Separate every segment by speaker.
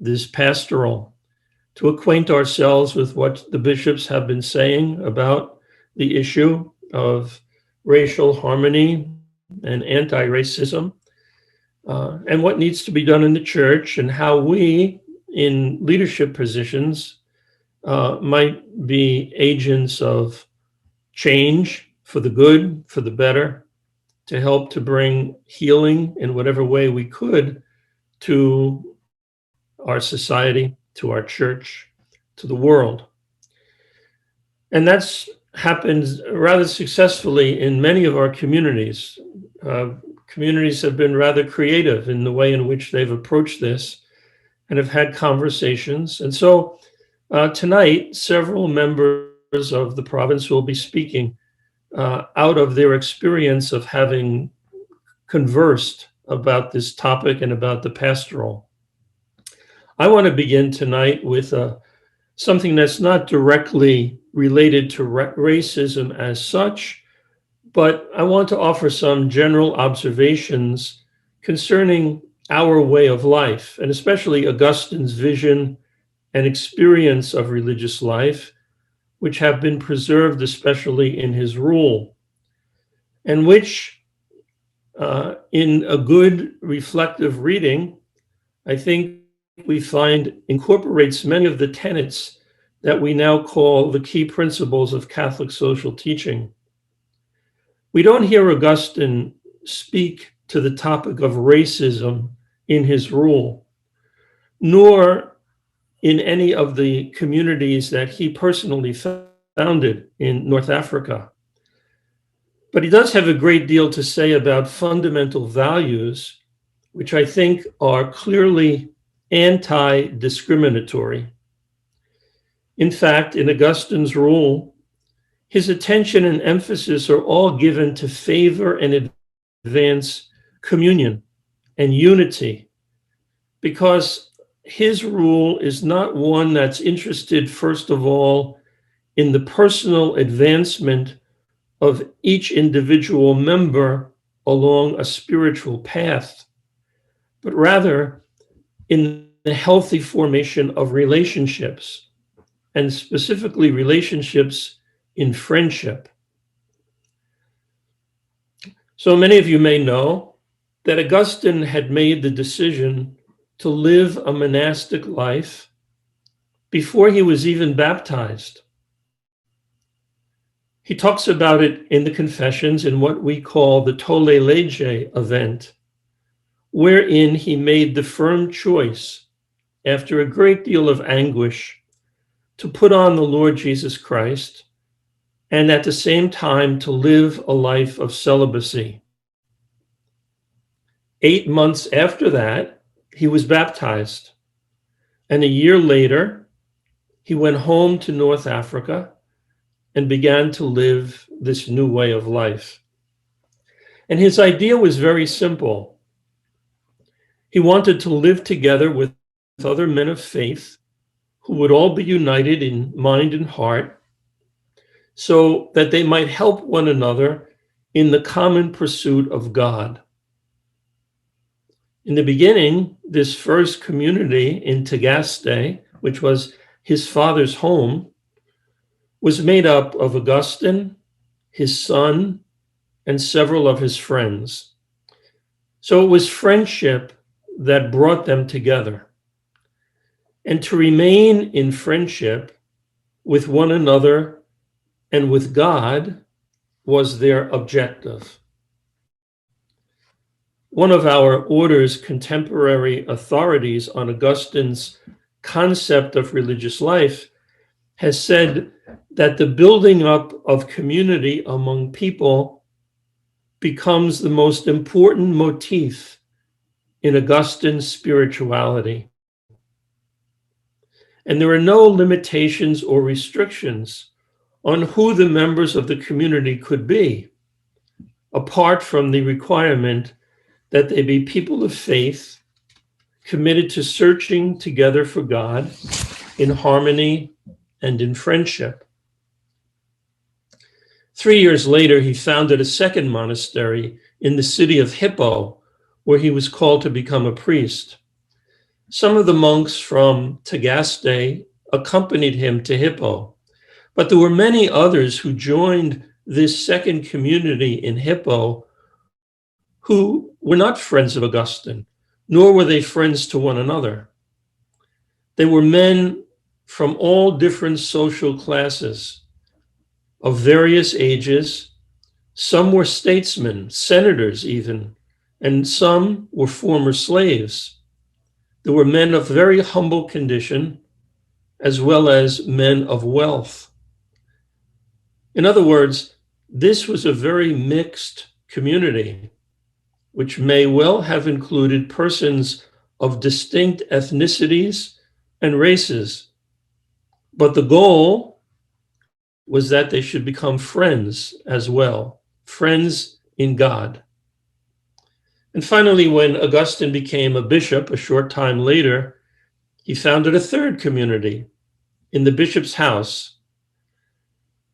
Speaker 1: this pastoral to acquaint ourselves with what the bishops have been saying about the issue of racial harmony and anti-racism, and what needs to be done in the church, and how we in leadership positions might be agents of change for the good, for the better, to help to bring healing in whatever way we could to our society, to our church, to the world. And that's happened rather successfully in many of our communities. Communities have been rather creative in the way in which they've approached this and have had conversations. And so tonight, several members of the province will be speaking out of their experience of having conversed about this topic and about the pastoral. I want to begin tonight with something that's not directly related to racism as such, but I want to offer some general observations concerning our way of life, and especially Augustine's vision and experience of religious life, which have been preserved especially in his rule, and which, in a good reflective reading, I think we find incorporates many of the tenets that we now call the key principles of Catholic social teaching. We don't hear Augustine speak to the topic of racism in his rule, nor in any of the communities that he personally founded in North Africa. But he does have a great deal to say about fundamental values, which I think are clearly anti-discriminatory. In fact, in Augustine's rule, his attention and emphasis are all given to favor and advance communion and unity, because his rule is not one that's interested, first of all, in the personal advancement of each individual member along a spiritual path, but rather in the healthy formation of relationships, and specifically relationships in friendship. So many of you may know that Augustine had made the decision to live a monastic life before he was even baptized. He talks about it in the Confessions in what we call the Tolle Lege event, wherein he made the firm choice, after a great deal of anguish, to put on the Lord Jesus Christ, and at the same time to live a life of celibacy. 8 months after that, he was baptized. And a year later, he went home to North Africa and began to live this new way of life. And his idea was very simple. He wanted to live together with other men of faith who would all be united in mind and heart, so that they might help one another in the common pursuit of God. In the beginning, this first community in Tagaste, which was his father's home, was made up of Augustine, his son, and several of his friends. So it was friendship that brought them together. And to remain in friendship with one another and with God was their objective. One of our order's contemporary authorities on Augustine's concept of religious life has said that the building up of community among people becomes the most important motif in Augustine's spirituality. And there are no limitations or restrictions on who the members of the community could be, apart from the requirement that they be people of faith, committed to searching together for God in harmony and in friendship. 3 years later, he founded a second monastery in the city of Hippo, where he was called to become a priest. Some of the monks from Tagaste accompanied him to Hippo, but there were many others who joined this second community in Hippo who were not friends of Augustine, nor were they friends to one another. They were men from all different social classes, of various ages. Some were statesmen, senators even, and some were former slaves. There were men of very humble condition, as well as men of wealth. In other words, this was a very mixed community, which may well have included persons of distinct ethnicities and races. But the goal was that they should become friends as well, friends in God. And finally, when Augustine became a bishop a short time later, he founded a third community in the bishop's house.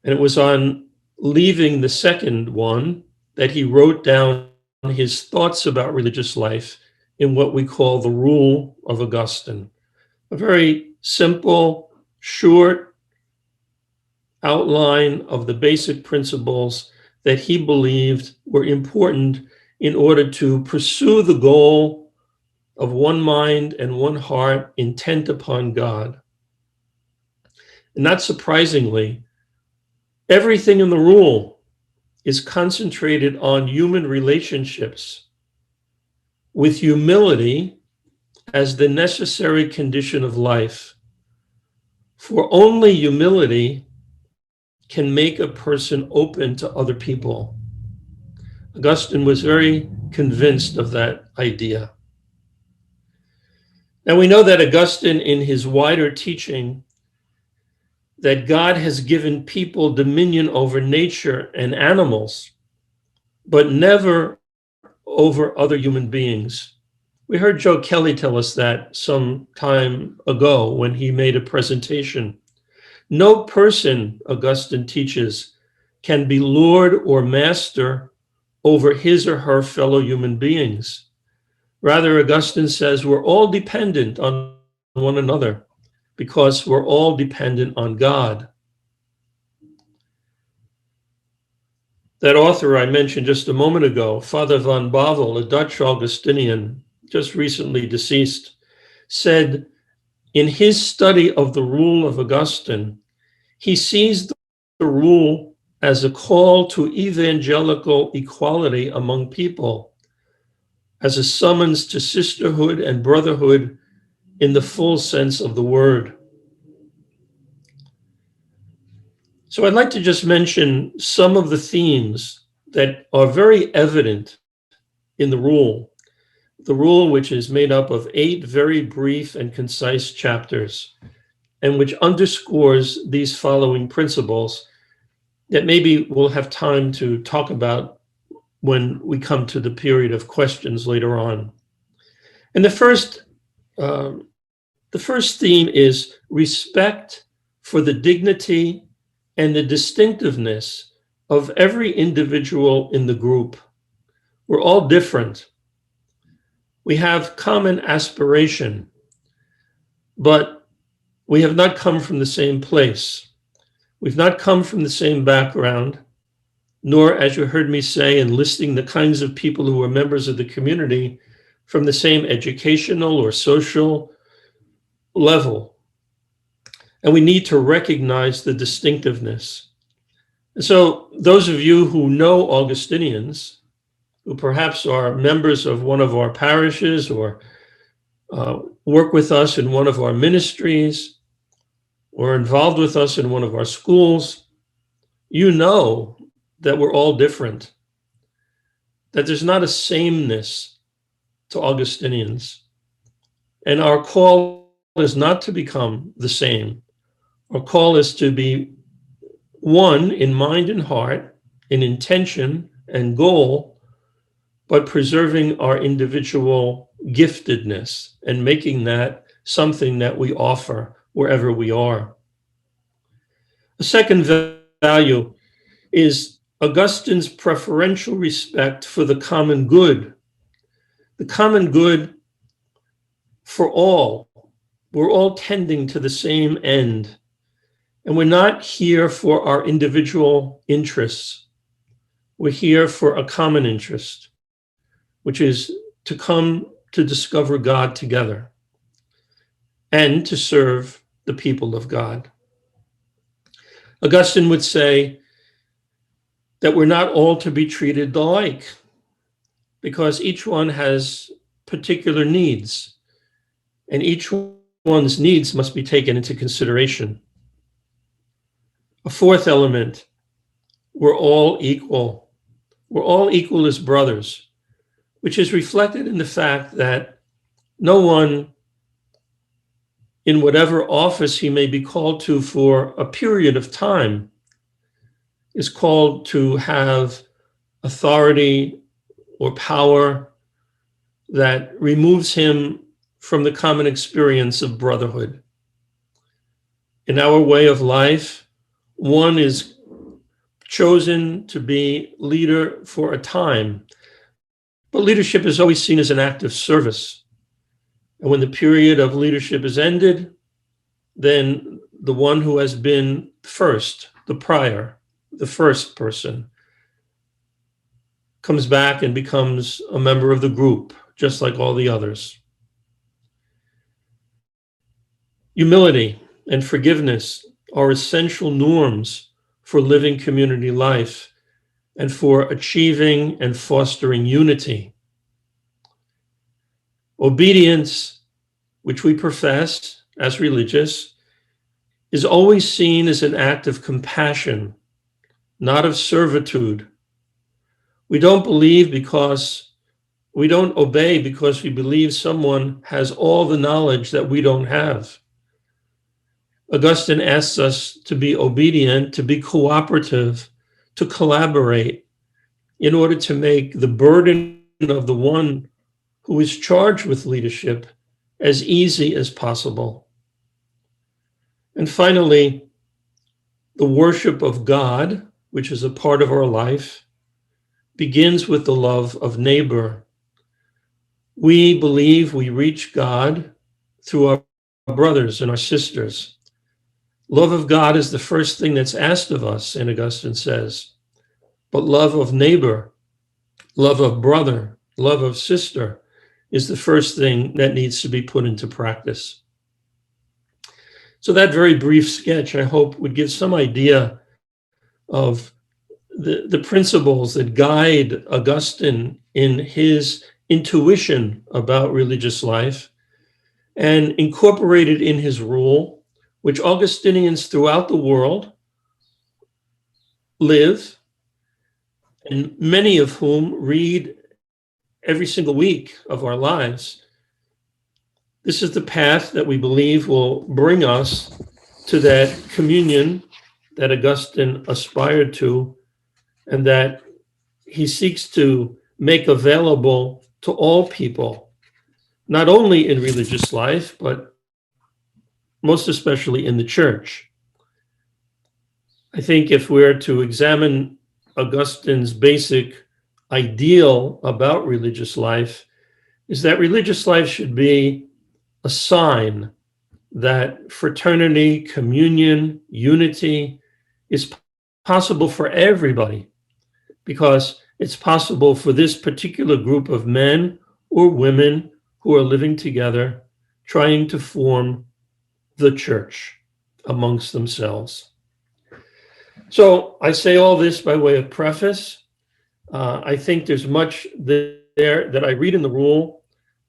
Speaker 1: And it was on leaving the second one that he wrote down his thoughts about religious life in what we call the Rule of Augustine, a very simple, short outline of the basic principles that he believed were important in order to pursue the goal of one mind and one heart intent upon God. And not surprisingly, everything in the rule is concentrated on human relationships, with humility as the necessary condition of life. For only humility can make a person open to other people. Augustine was very convinced of that idea. Now we know that Augustine, in his wider teaching, that God has given people dominion over nature and animals, but never over other human beings. We heard Joe Kelly tell us that some time ago when he made a presentation. No person, Augustine teaches, can be Lord or master over his or her fellow human beings. Rather, Augustine says we're all dependent on one another because we're all dependent on God. That author I mentioned just a moment ago, Father van Bavel, a Dutch Augustinian, just recently deceased, said in his study of the Rule of Augustine, he sees the rule as a call to evangelical equality among people, as a summons to sisterhood and brotherhood in the full sense of the word. So I'd like to just mention some of the themes that are very evident in the rule which is made up of 8 very brief and concise chapters, and which underscores these following principles that maybe we'll have time to talk about when we come to the period of questions later on. And the first theme is respect for the dignity and the distinctiveness of every individual in the group. We're all different. We have common aspiration, but we have not come from the same place. We've not come from the same background, nor, as you heard me say in listing the kinds of people who are members of the community, from the same educational or social level. And we need to recognize the distinctiveness. And so those of you who know Augustinians, who perhaps are members of one of our parishes or work with us in one of our ministries or involved with us in one of our schools, you know that we're all different, that there's not a sameness to Augustinians. And our call is not to become the same. Our call is to be one in mind and heart, in intention and goal, but preserving our individual giftedness and making that something that we offer wherever we are. The second value is Augustine's preferential respect for the common good. The common good for all. We're all tending to the same end. And we're not here for our individual interests. We're here for a common interest, which is to come to discover God together and to serve the people of God. Augustine would say that we're not all to be treated alike because each one has particular needs, and each one's needs must be taken into consideration. A fourth element, we're all equal. We're all equal as brothers, which is reflected in the fact that no one, in whatever office he may be called to for a period of time, is called to have authority or power that removes him from the common experience of brotherhood. In our way of life, one is chosen to be leader for a time, but leadership is always seen as an act of service. And when the period of leadership is ended, then the one who has been first, the prior, the first person, comes back and becomes a member of the group, just like all the others. Humility and forgiveness are essential norms for living community life and for achieving and fostering unity. Obedience, which we profess as religious, is always seen as an act of compassion, not of servitude. We don't obey because we believe someone has all the knowledge that we don't have. Augustine asks us to be obedient, to be cooperative, to collaborate in order to make the burden of the one who is charged with leadership as easy as possible. And finally, the worship of God, which is a part of our life, begins with the love of neighbor. We believe we reach God through our brothers and our sisters. Love of God is the first thing that's asked of us, St. Augustine says. But love of neighbor, love of brother, love of sister is the first thing that needs to be put into practice. So that very brief sketch, I hope, would give some idea of the principles that guide Augustine in his intuition about religious life and incorporated in his rule, which Augustinians throughout the world live, and many of whom read every single week of our lives. This is the path that we believe will bring us to that communion that Augustine aspired to and that he seeks to make available to all people, not only in religious life, but most especially in the church. I think if we're to examine Augustine's basic ideal about religious life, is that religious life should be a sign that fraternity, communion, unity is possible for everybody, because it's possible for this particular group of men or women who are living together, trying to form the church amongst themselves. So I say all this by way of preface. I think there's much there that I read in the rule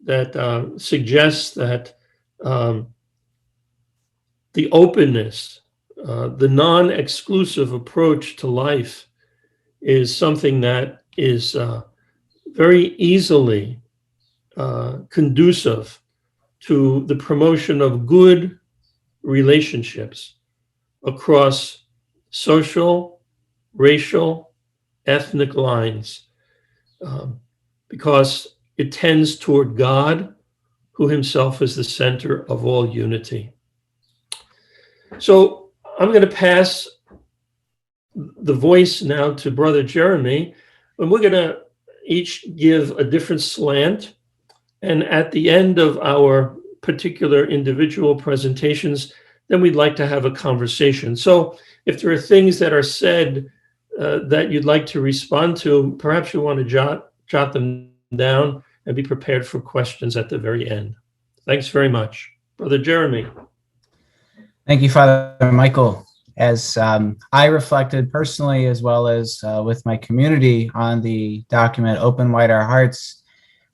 Speaker 1: that suggests that the openness, the non-exclusive approach to life is something that is very easily conducive to the promotion of good relationships across social, racial, ethnic lines, because it tends toward God, who himself is the center of all unity. So I'm going to pass the voice now to Brother Jeremy, and we're going to each give a different slant. And at the end of our particular individual presentations, then we'd like to have a conversation. So if there are things that are said that you'd like to respond to, perhaps you want to jot them down and be prepared for questions at the very end. Thanks very much. Brother Jeremy.
Speaker 2: Thank you, Father Michael. As I reflected personally, as well as with my community on the document Open Wide Our Hearts,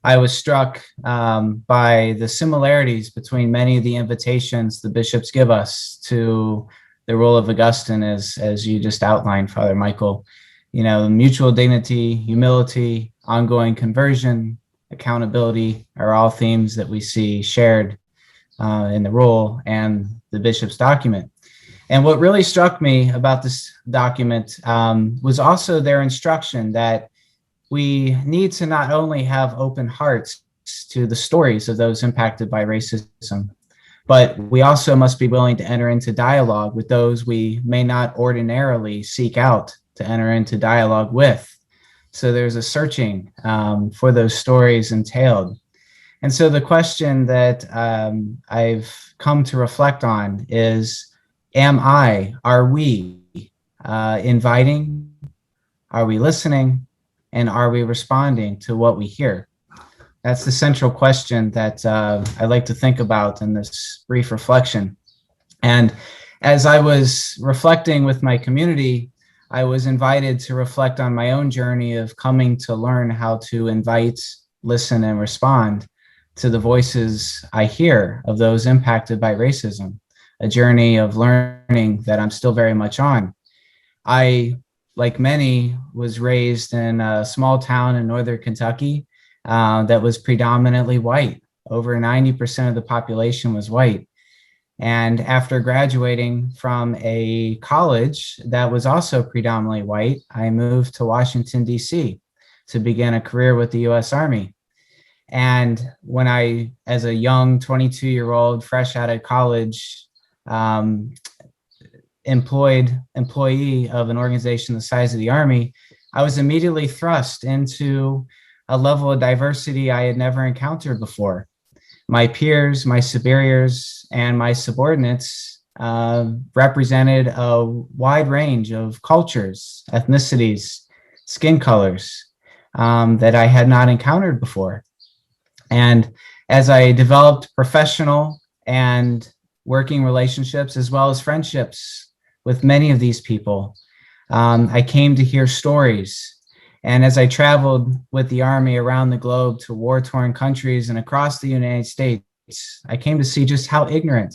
Speaker 2: I was struck by the similarities between many of the invitations the bishops give us to the role of Augustine, as you just outlined, Father Michael. You know, mutual dignity, humility, ongoing conversion, accountability are all themes that we see shared in the role and the bishop's document. And what really struck me about this document was also their instruction that we need to not only have open hearts to the stories of those impacted by racism, but we also must be willing to enter into dialogue with those we may not ordinarily seek out to enter into dialogue with. So there's a searching for those stories entailed. And so the question that I've come to reflect on is, are we inviting, are we listening, and are we responding to what we hear? That's the central question that I like to think about in this brief reflection. And as I was reflecting with my community, I was invited to reflect on my own journey of coming to learn how to invite, listen, and respond to the voices I hear of those impacted by racism, a journey of learning that I'm still very much on. I, like many, was raised in a small town in northern Kentucky that was predominantly white. Over 90% of the population was white. And after graduating from a college that was also predominantly white, I moved to Washington, D.C. to begin a career with the U.S. Army. And when I, as a young 22-year-old, fresh out of college, employee of an organization the size of the Army, I was immediately thrust into a level of diversity I had never encountered before. My peers, my superiors, and my subordinates represented a wide range of cultures, ethnicities, skin colors that I had not encountered before. And as I developed professional and working relationships, as well as friendships with many of these people, I came to hear stories. And as I traveled with the Army around the globe to war-torn countries and across the United States, I came to see just how ignorant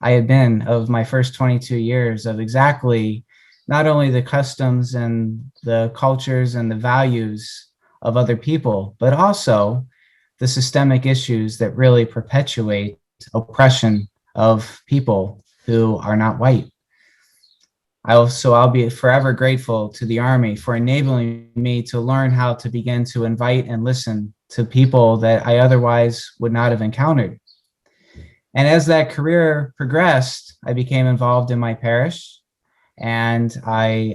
Speaker 2: I had been of my first 22 years of exactly not only the customs and the cultures and the values of other people, but also the systemic issues that really perpetuate oppression of people who are not white. I'll be forever grateful to the Army for enabling me to learn how to begin to invite and listen to people that I otherwise would not have encountered. And as that career progressed, I became involved in my parish, and I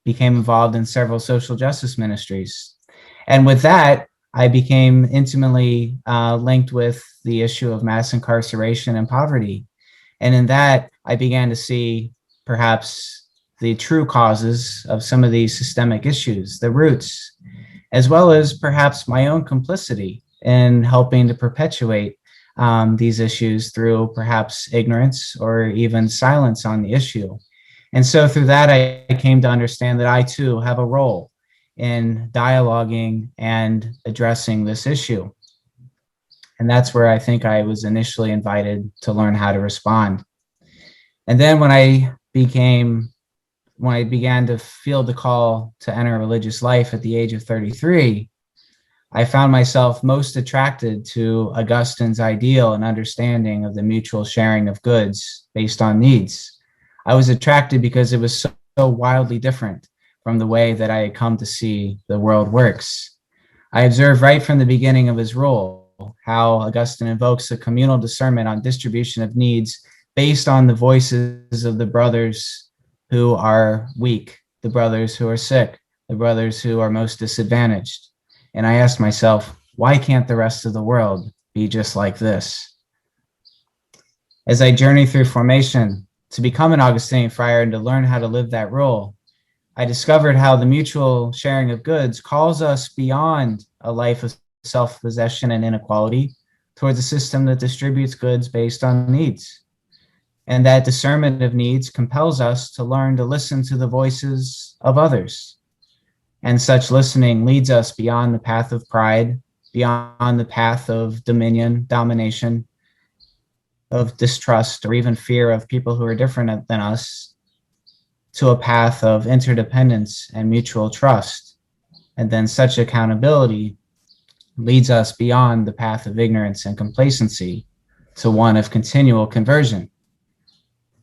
Speaker 2: became involved in several social justice ministries. And with that, I became intimately linked with the issue of mass incarceration and poverty. And in that, I began to see perhaps the true causes of some of these systemic issues, the roots, as well as perhaps my own complicity in helping to perpetuate these issues through perhaps ignorance or even silence on the issue. And so through that, I came to understand that I too have a role in dialoguing and addressing this issue. And that's where I think I was initially invited to learn how to respond. And then when I began to feel the call to enter religious life at the age of 33, I found myself most attracted to Augustine's ideal and understanding of the mutual sharing of goods based on needs. I was attracted because it was so wildly different from the way that I had come to see the world works. I observed right from the beginning of his role how Augustine invokes a communal discernment on distribution of needs based on the voices of the brothers who are weak, the brothers who are sick, the brothers who are most disadvantaged. And I asked myself, why can't the rest of the world be just like this? As I journey through formation to become an Augustinian friar and to learn how to live that role, I discovered how the mutual sharing of goods calls us beyond a life of self-possession and inequality towards a system that distributes goods based on needs. And that discernment of needs compels us to learn to listen to the voices of others. And such listening leads us beyond the path of pride, beyond the path of dominion, domination, of distrust, or even fear of people who are different than us, to a path of interdependence and mutual trust. And then such accountability leads us beyond the path of ignorance and complacency to one of continual conversion.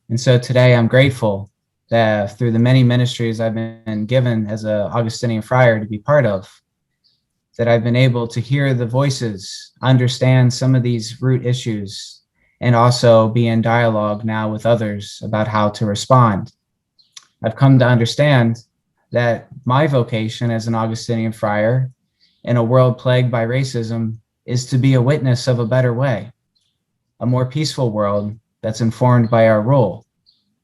Speaker 2: And so today I'm grateful that through the many ministries I've been given as an Augustinian friar to be part of, that I've been able to hear the voices, understand some of these root issues, and also be in dialogue now with others about how to respond. I've come to understand that my vocation as an Augustinian friar in a world plagued by racism is to be a witness of a better way, a more peaceful world that's informed by our role,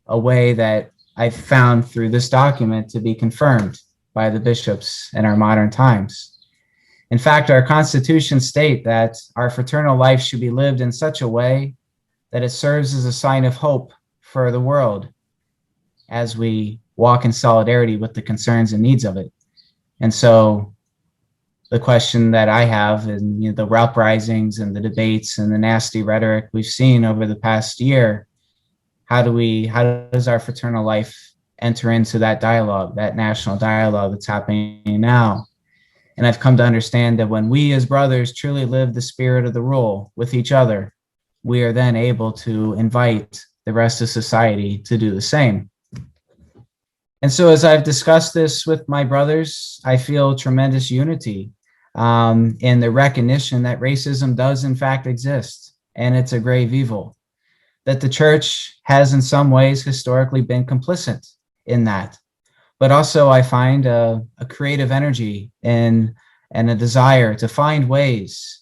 Speaker 2: a way that I've found through this document to be confirmed by the bishops in our modern times. In fact, our constitutions state that our fraternal life should be lived in such a way that it serves as a sign of hope for the world as we walk in solidarity with the concerns and needs of it. And so the question that I have, and the uprisings and the debates and the nasty rhetoric we've seen over the past year, how does our fraternal life enter into that dialogue, that national dialogue that's happening now? And I've come to understand that when we as brothers truly live the spirit of the rule with each other, we are then able to invite the rest of society to do the same. And so as I've discussed this with my brothers, I feel tremendous unity in the recognition that racism does in fact exist, and it's a grave evil, that the church has in some ways historically been complicit in that. But also I find a creative energy and a desire to find ways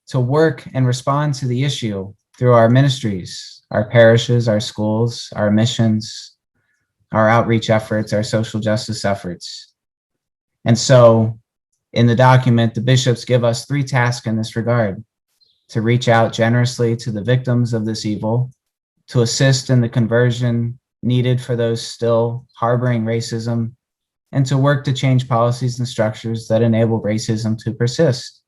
Speaker 2: to work and respond to the issue through our ministries, our parishes, our schools, our missions, our outreach efforts, our social justice efforts. And so in the document, the bishops give us 3 tasks in this regard: to reach out generously to the victims of this evil, to assist in the conversion needed for those still harboring racism, and to work to change policies and structures that enable racism to persist.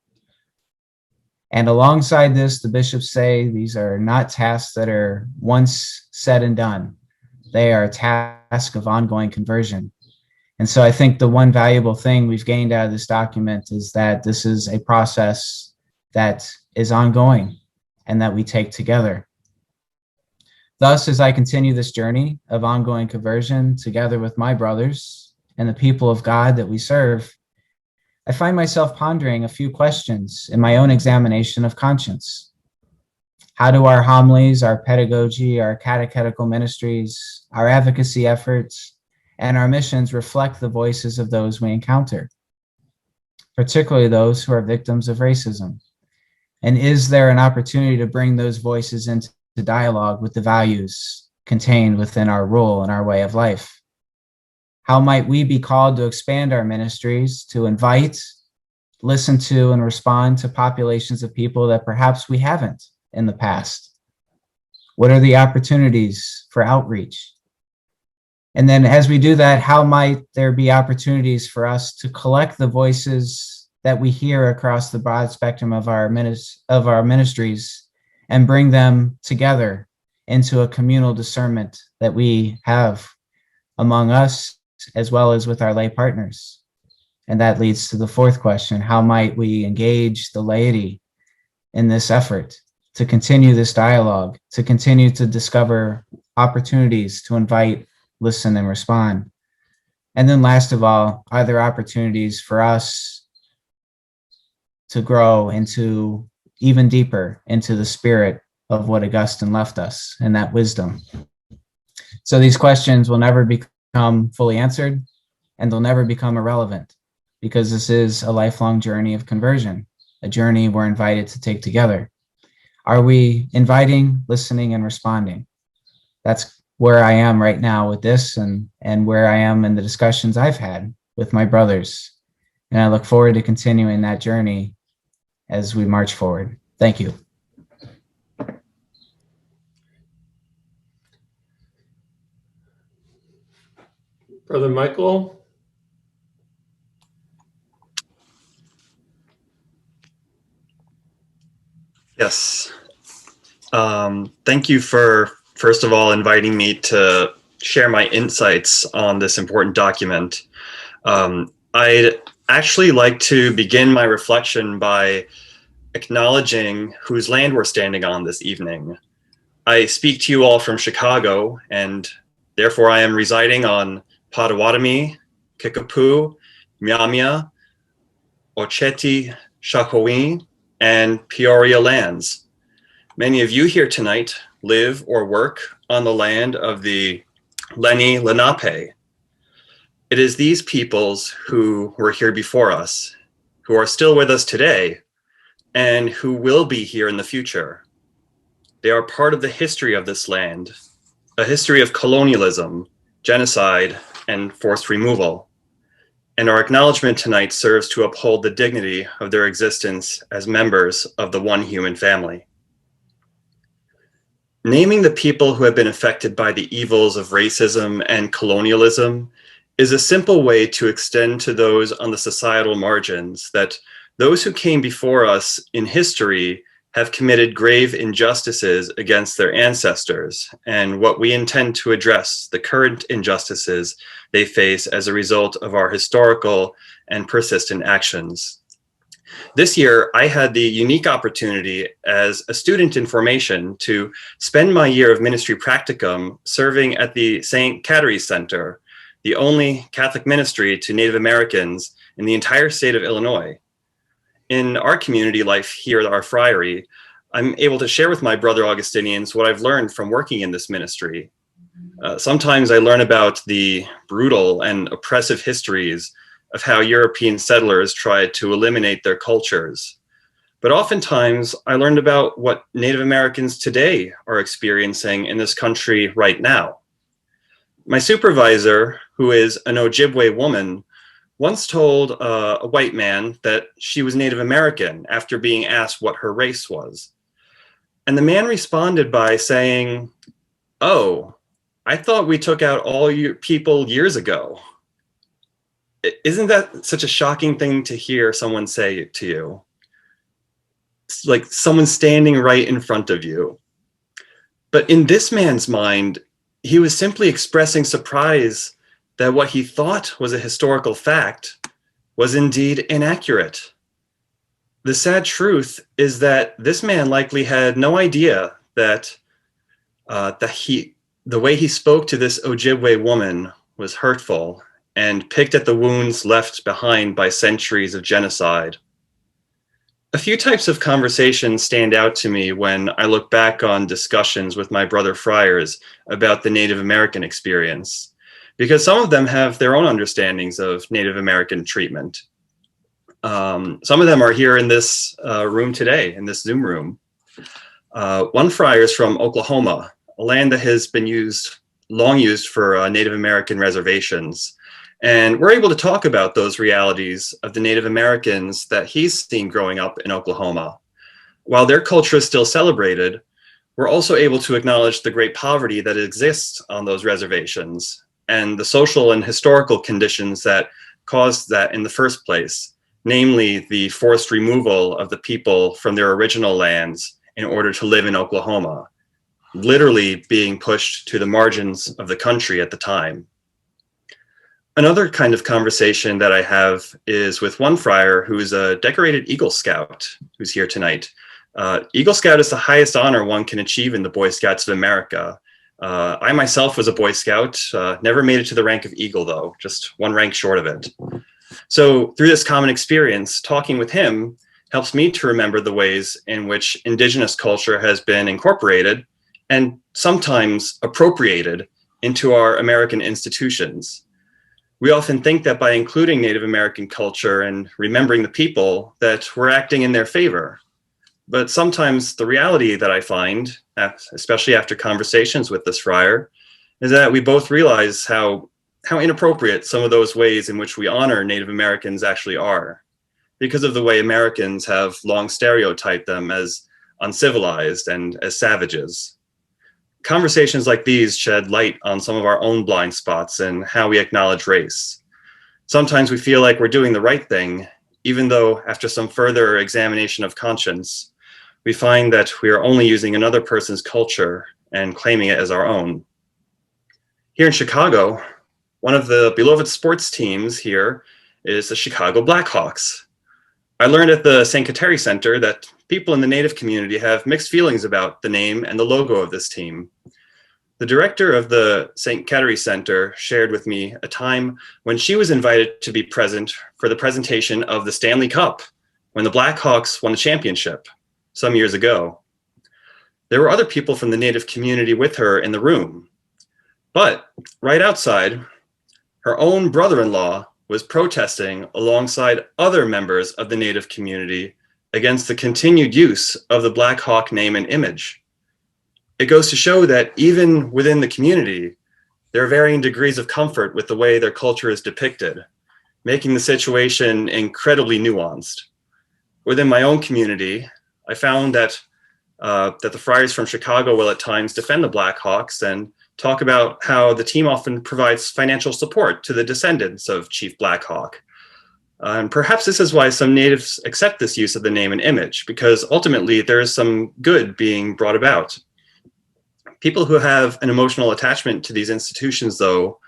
Speaker 2: And alongside this, the bishops say these are not tasks that are once said and done. They are a task of ongoing conversion. And so I think the one valuable thing we've gained out of this document is that this is a process that is ongoing and that we take together. Thus, as I continue this journey of ongoing conversion together with my brothers and the people of God that we serve, I find myself pondering a few questions in my own examination of conscience. How do our homilies, our pedagogy, our catechetical ministries, our advocacy efforts, and our missions reflect the voices of those we encounter, particularly those who are victims of racism? And is there an opportunity to bring those voices into dialogue with the values contained within our role and our way of life? How might we be called to expand our ministries to invite, listen to, and respond to populations of people that perhaps we haven't in the past? What are the opportunities for outreach? And then as we do that, how might there be opportunities for us to collect the voices that we hear across the broad spectrum of our ministries and bring them together into a communal discernment that we have among us as well as with our lay partners? And that leads to the 4th question: how might we engage the laity in this effort to continue this dialogue, to continue to discover opportunities to invite, listen, and respond? And then last of all, are there opportunities for us to grow into even deeper into the spirit of what Augustine left us and that wisdom? So these questions will never become fully answered, and they'll never become irrelevant, because this is a lifelong journey of conversion, a journey we're invited to take together. Are we inviting, listening, and responding? That's where I am right now with this, and where I am in the discussions I've had with my brothers. And I look forward to continuing that journey as we march forward. Thank you.
Speaker 1: Brother Michael?
Speaker 3: Yes. Thank you for, first of all, inviting me to share my insights on this important document. I'd actually like to begin my reflection by acknowledging whose land we're standing on this evening. I speak to you all from Chicago, and therefore I am residing on Potawatomi, Kickapoo, Miamia, Oceti, Shakowee, and Peoria lands. Many of you here tonight live or work on the land of the Lenni Lenape. It is these peoples who were here before us, who are still with us today, and who will be here in the future. They are part of the history of this land, a history of colonialism, genocide, and forced removal. And our acknowledgement tonight serves to uphold the dignity of their existence as members of the one human family. Naming the people who have been affected by the evils of racism and colonialism is a simple way to extend to those on the societal margins that those who came before us in history have committed grave injustices against their ancestors, and what we intend to address the current injustices they face as a result of our historical and persistent actions. This year, I had the unique opportunity as a student in formation to spend my year of ministry practicum serving at the St. Catery's Center, the only Catholic ministry to Native Americans in the entire state of Illinois. In our community life here at our friary, I'm able to share with my brother Augustinians what I've learned from working in this ministry. Sometimes I learn about the brutal and oppressive histories of how European settlers tried to eliminate their cultures. But oftentimes I learned about what Native Americans today are experiencing in this country right now. My supervisor, who is an Ojibwe woman, once told a white man that she was Native American after being asked what her race was. And the man responded by saying, "Oh, I thought we took out all your people years ago." Isn't that such a shocking thing to hear someone say to you? It's like someone standing right in front of you. But in this man's mind, he was simply expressing surprise that what he thought was a historical fact was indeed inaccurate. The sad truth is that this man likely had no idea that the way he spoke to this Ojibwe woman was hurtful and picked at the wounds left behind by centuries of genocide. A few types of conversations stand out to me when I look back on discussions with my brother friars about the Native American experience, because some of them have their own understandings of Native American treatment. Some of them are here in this room today, in this Zoom room. One friar is from Oklahoma, a land that has been long used for Native American reservations. And we're able to talk about those realities of the Native Americans that he's seen growing up in Oklahoma. While their culture is still celebrated, we're also able to acknowledge the great poverty that exists on those reservations and the social and historical conditions that caused that in the first place, namely the forced removal of the people from their original lands in order to live in Oklahoma, literally being pushed to the margins of the country at the time. Another kind of conversation that I have is with one friar who's a decorated Eagle Scout who's here tonight. Eagle Scout is the highest honor one can achieve in the Boy Scouts of America. I myself was a Boy Scout, never made it to the rank of Eagle though, just one rank short of it. So through this common experience, talking with him helps me to remember the ways in which indigenous culture has been incorporated and sometimes appropriated into our American institutions. We often think that by including Native American culture and remembering the people that we're acting in their favor. But sometimes the reality that I find, especially after conversations with this friar, is that we both realize how inappropriate some of those ways in which we honor Native Americans actually are, because of the way Americans have long stereotyped them as uncivilized and as savages. Conversations like these shed light on some of our own blind spots and how we acknowledge race. Sometimes we feel like we're doing the right thing, even though after some further examination of conscience, we find that we are only using another person's culture and claiming it as our own. Here in Chicago, one of the beloved sports teams here is the Chicago Blackhawks. I learned at the St. Kateri Center that people in the Native community have mixed feelings about the name and the logo of this team. The director of the St. Kateri Center shared with me a time when she was invited to be present for the presentation of the Stanley Cup when the Blackhawks won the championship some years ago. There were other people from the Native community with her in the room, but right outside, her own brother-in-law was protesting alongside other members of the Native community against the continued use of the Black Hawk name and image. It goes to show that even within the community, there are varying degrees of comfort with the way their culture is depicted, making the situation incredibly nuanced. Within my own community, I found that the friars from Chicago will at times defend the Blackhawks and talk about how the team often provides financial support to the descendants of Chief Black Hawk. And perhaps this is why some natives accept this use of the name and image, because ultimately there is some good being brought about. People who have an emotional attachment to these institutions, though,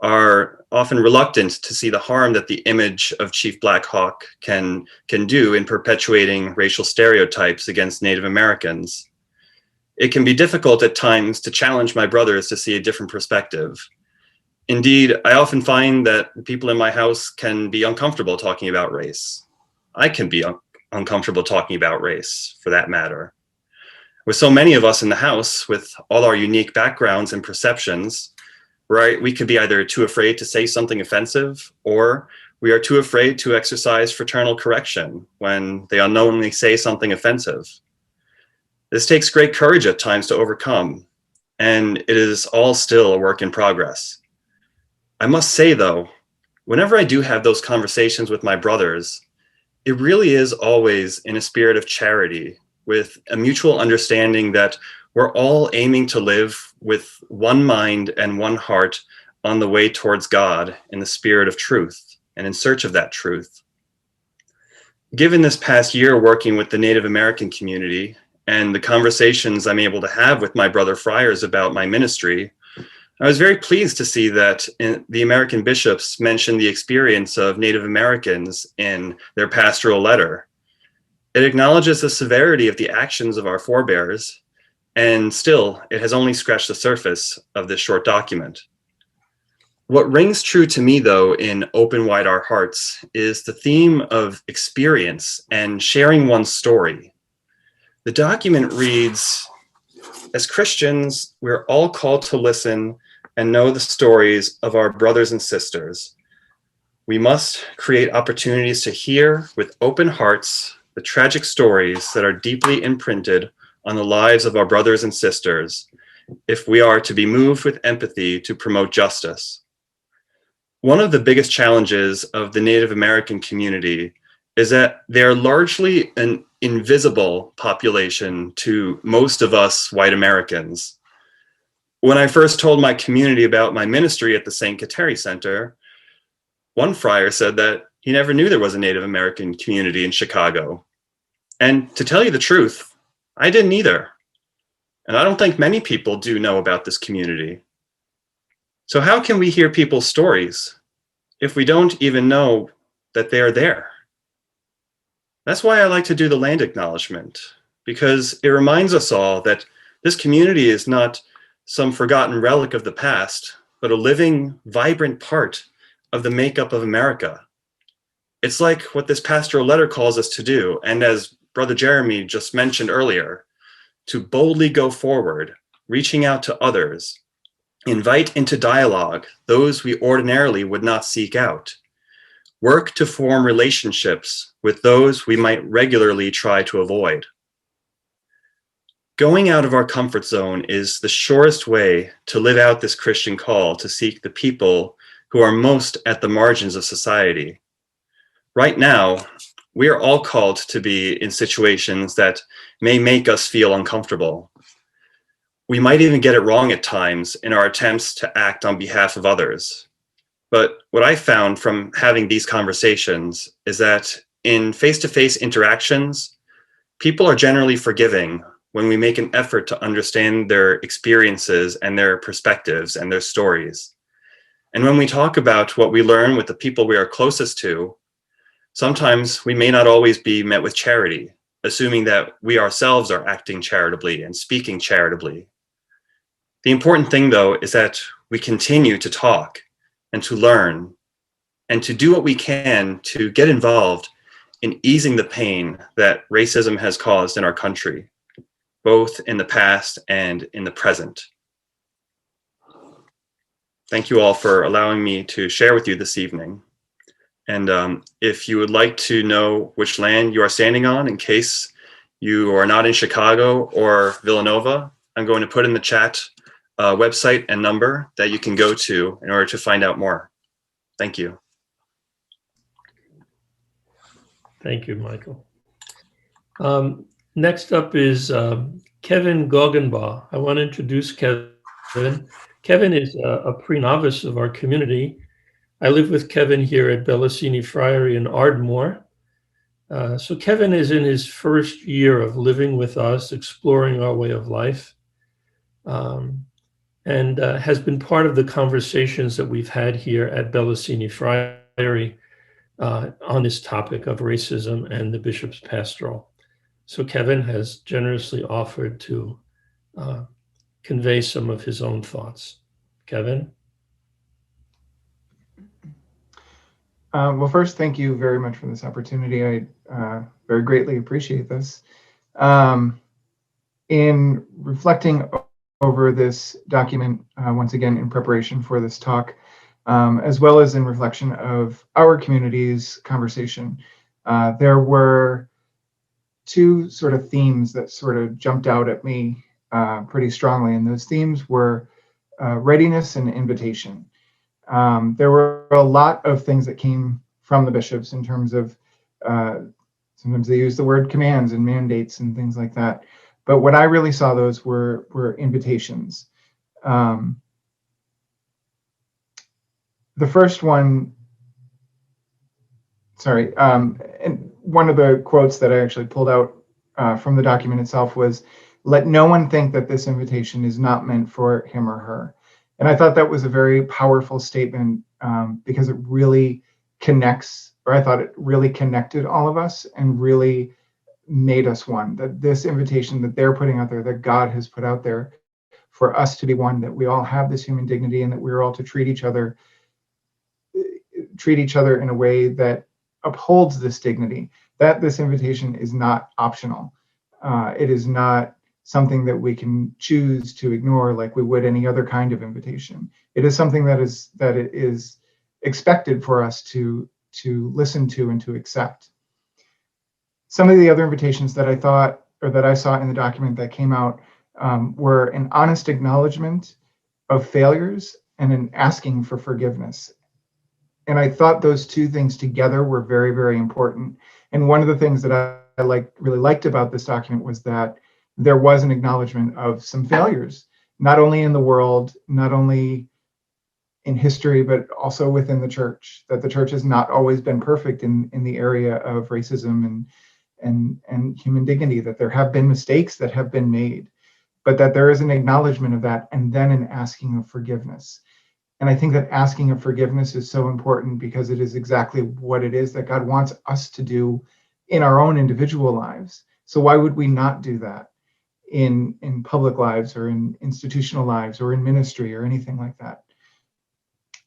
Speaker 3: are often reluctant to see the harm that the image of Chief Black Hawk can do in perpetuating racial stereotypes against Native Americans. It can be difficult at times to challenge my brothers to see a different perspective. Indeed, I often find that people in my house can be uncomfortable talking about race. I can be uncomfortable talking about race, for that matter. With so many of us in the house, with all our unique backgrounds and perceptions, right, we could be either too afraid to say something offensive, or we are too afraid to exercise fraternal correction when they unknowingly say something offensive. This takes great courage at times to overcome, and it is all still a work in progress. I must say, though, whenever I do have those conversations with my brothers, it really is always in a spirit of charity, with a mutual understanding that we're all aiming to live with one mind and one heart on the way towards God in the spirit of truth and in search of that truth. Given this past year working with the Native American community and the conversations I'm able to have with my brother friars about my ministry, I was very pleased to see that the American bishops mentioned the experience of Native Americans in their pastoral letter. It acknowledges the severity of the actions of our forebears, and still, it has only scratched the surface of this short document. What rings true to me, though, in Open Wide Our Hearts is the theme of experience and sharing one's story. The document reads, "As Christians, we're all called to listen and know the stories of our brothers and sisters. We must create opportunities to hear with open hearts the tragic stories that are deeply imprinted on the lives of our brothers and sisters if we are to be moved with empathy to promote justice." One of the biggest challenges of the Native American community is that they're largely an invisible population to most of us white Americans. When I first told my community about my ministry at the St. Kateri Center, one friar said that he never knew there was a Native American community in Chicago. And to tell you the truth, I didn't either. And I don't think many people do know about this community. So how can we hear people's stories if we don't even know that they're there? That's why I like to do the land acknowledgement, because it reminds us all that this community is not some forgotten relic of the past, but a living, vibrant part of the makeup of America. It's like what this pastoral letter calls us to do, and as Brother Jeremy just mentioned earlier, to boldly go forward, reaching out to others, invite into dialogue those we ordinarily would not seek out, work to form relationships with those we might regularly try to avoid. Going out of our comfort zone is the surest way to live out this Christian call to seek the people who are most at the margins of society. Right now, we are all called to be in situations that may make us feel uncomfortable. We might even get it wrong at times in our attempts to act on behalf of others. But what I found from having these conversations is that in face-to-face interactions, people are generally forgiving when we make an effort to understand their experiences and their perspectives and their stories. And when we talk about what we learn with the people we are closest to, sometimes we may not always be met with charity, assuming that we ourselves are acting charitably and speaking charitably. The important thing, though, is that we continue to talk and to learn and to do what we can to get involved in easing the pain that racism has caused in our country, both in the past and in the present. Thank you all for allowing me to share with you this evening. And if you would like to know which land you are standing on, in case you are not in Chicago or Villanova, I'm going to put in the chat website and number that you can go to in order to find out more. Thank you.
Speaker 1: Thank you, Michael. Next up is Kevin Goggenbaugh. I want to introduce Kevin. Kevin is a pre-novice of our community. I live with Kevin here at Augustinian Friars in Ardmore. So Kevin is in his first year of living with us, exploring our way of life, and has been part of the conversations that we've had here at Augustinian Friars on this topic of racism and the bishop's pastoral. So Kevin has generously offered to convey some of his own thoughts. Kevin?
Speaker 4: Well, first, thank you very much for this opportunity. I very greatly appreciate this. In reflecting over this document, once again, in preparation for this talk, as well as in reflection of our community's conversation, there were two sort of themes that sort of jumped out at me pretty strongly. And those themes were readiness and invitation. There were a lot of things that came from the bishops in terms of, sometimes they use the word commands and mandates and things like that. But what I really saw those were invitations. The first one, and one of the quotes that I actually pulled out from the document itself was, "Let no one think that this invitation is not meant for him or her." And I thought that was a very powerful statement because it really connects, or I thought it really connected all of us and really made us one. That this invitation that they're putting out there, that God has put out there for us to be one, that we all have this human dignity and that we're all to treat each other in a way that upholds this dignity, that this invitation is not optional. It is not something that we can choose to ignore like we would any other kind of invitation. It is something that it is expected for us to listen to and to accept. Some of the other invitations that I thought, or that I saw in the document that came out, were an honest acknowledgement of failures and an asking for forgiveness. And I thought those two things together were very, very important. And one of the things that I really liked about this document was that there was an acknowledgement of some failures, not only in the world, not only in history, but also within the church, that the church has not always been perfect in the area of racism and human dignity, that there have been mistakes that have been made, but that there is an acknowledgement of that and then an asking of forgiveness. And I think that asking of forgiveness is so important because it is exactly what it is that God wants us to do in our own individual lives. So why would we not do that in public lives or in institutional lives or in ministry or anything like that?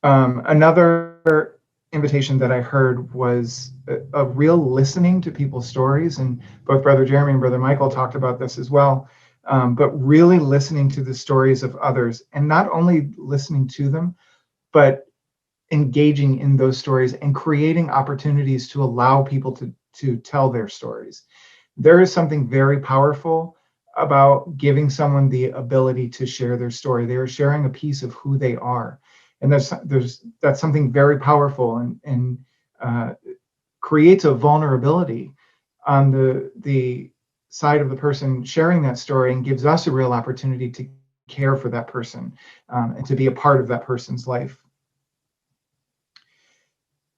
Speaker 4: Another invitation that I heard was a real listening to people's stories, and both Brother Jeremy and Brother Michael talked about this as well, but really listening to the stories of others, and not only listening to them, but engaging in those stories and creating opportunities to allow people to tell their stories. There is something very powerful about giving someone the ability to share their story. They are sharing a piece of who they are, and that's something very powerful and creates a vulnerability on the side of the person sharing that story, and gives us a real opportunity to care for that person and to be a part of that person's life.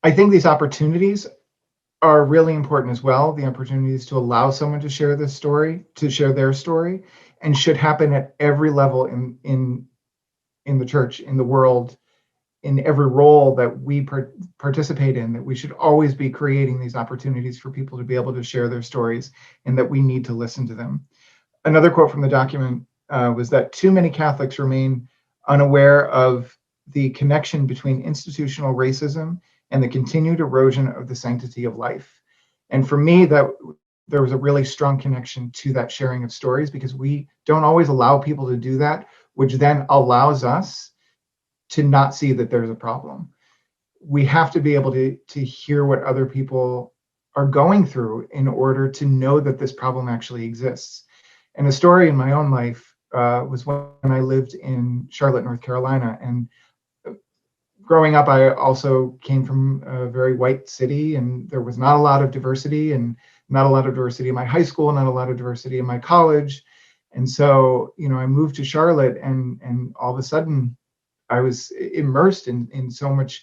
Speaker 4: I think these opportunities are really important as well. The opportunities to allow someone to share this story, to share their story, and should happen at every level in the church, in the world, in every role that we participate in. That we should always be creating these opportunities for people to be able to share their stories, and that we need to listen to them. Another quote from the document was that too many Catholics remain unaware of the connection between institutional racism and the continued erosion of the sanctity of life. And for me, that there was a really strong connection to that sharing of stories, because we don't always allow people to do that, which then allows us to not see that there's a problem. We have to be able to hear what other people are going through in order to know that this problem actually exists. And a story in my own life was when I lived in Charlotte, North Carolina. And growing up, I also came from a very white city, and there was not a lot of diversity, and not a lot of diversity in my high school, not a lot of diversity in my college. And so, I moved to Charlotte, and all of a sudden I was immersed in so much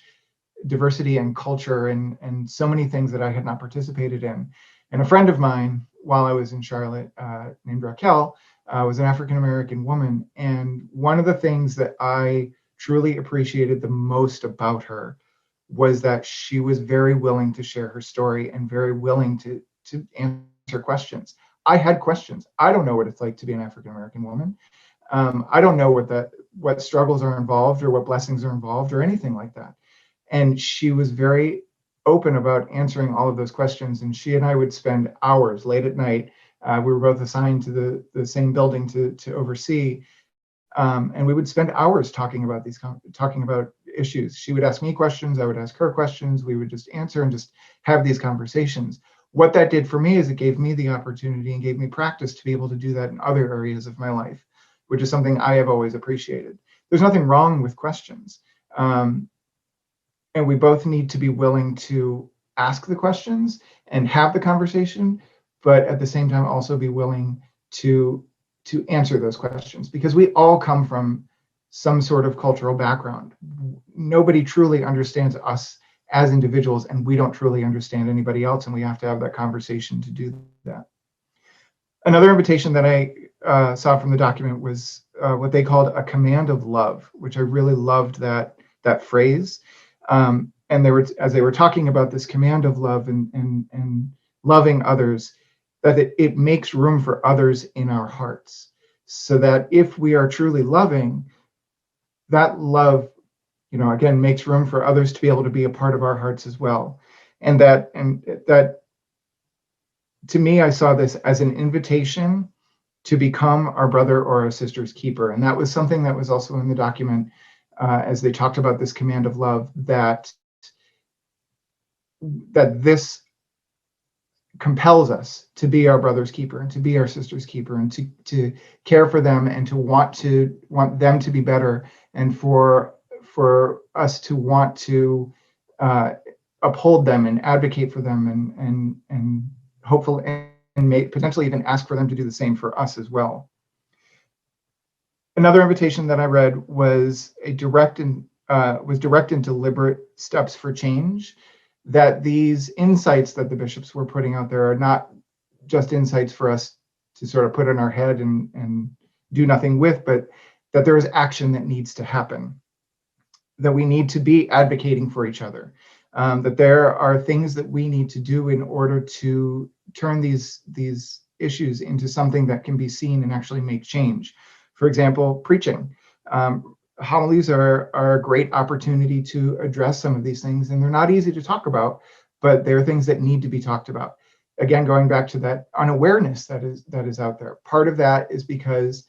Speaker 4: diversity and culture, and so many things that I had not participated in. And a friend of mine, while I was in Charlotte, named Raquel, was an African-American woman. And one of the things that I truly appreciated the most about her was that she was very willing to share her story, and very willing to answer questions. I had questions. I don't know what it's like to be an African-American woman. I don't know what struggles are involved, or what blessings are involved, or anything like that. And she was very open about answering all of those questions. And she and I would spend hours late at night. We were both assigned to the same building to oversee. And we would spend hours talking about issues. She would ask me questions, I would ask her questions. We would just answer and just have these conversations. What that did for me is it gave me the opportunity and gave me practice to be able to do that in other areas of my life, which is something I have always appreciated. There's nothing wrong with questions. And we both need to be willing to ask the questions and have the conversation, but at the same time also be willing to answer those questions, because we all come from some sort of cultural background. Nobody truly understands us as individuals, and we don't truly understand anybody else, and we have to have that conversation to do that. Another invitation that I saw from the document was what they called a command of love, which I really loved that phrase. And as they were talking about this command of love and loving others, that it makes room for others in our hearts, so that if we are truly loving, that love, again, makes room for others to be able to be a part of our hearts as well. And that to me, I saw this as an invitation to become our brother or our sister's keeper. And that was something that was also in the document as they talked about this command of love, that this compels us to be our brother's keeper and to be our sister's keeper, and to care for them, and to want them to be better, and for us to want to uphold them and advocate for them, and hopefully and potentially even ask for them to do the same for us as well. Another invitation that I read was direct and deliberate steps for change. That these insights that the bishops were putting out there are not just insights for us to sort of put in our head and do nothing with, but that there is action that needs to happen, that we need to be advocating for each other, that there are things that we need to do in order to turn these issues into something that can be seen and actually make change. For example, preaching. Homilies are a great opportunity to address some of these things, and they're not easy to talk about, but they're things that need to be talked about. Again, going back to that unawareness that is out there. Part of that is because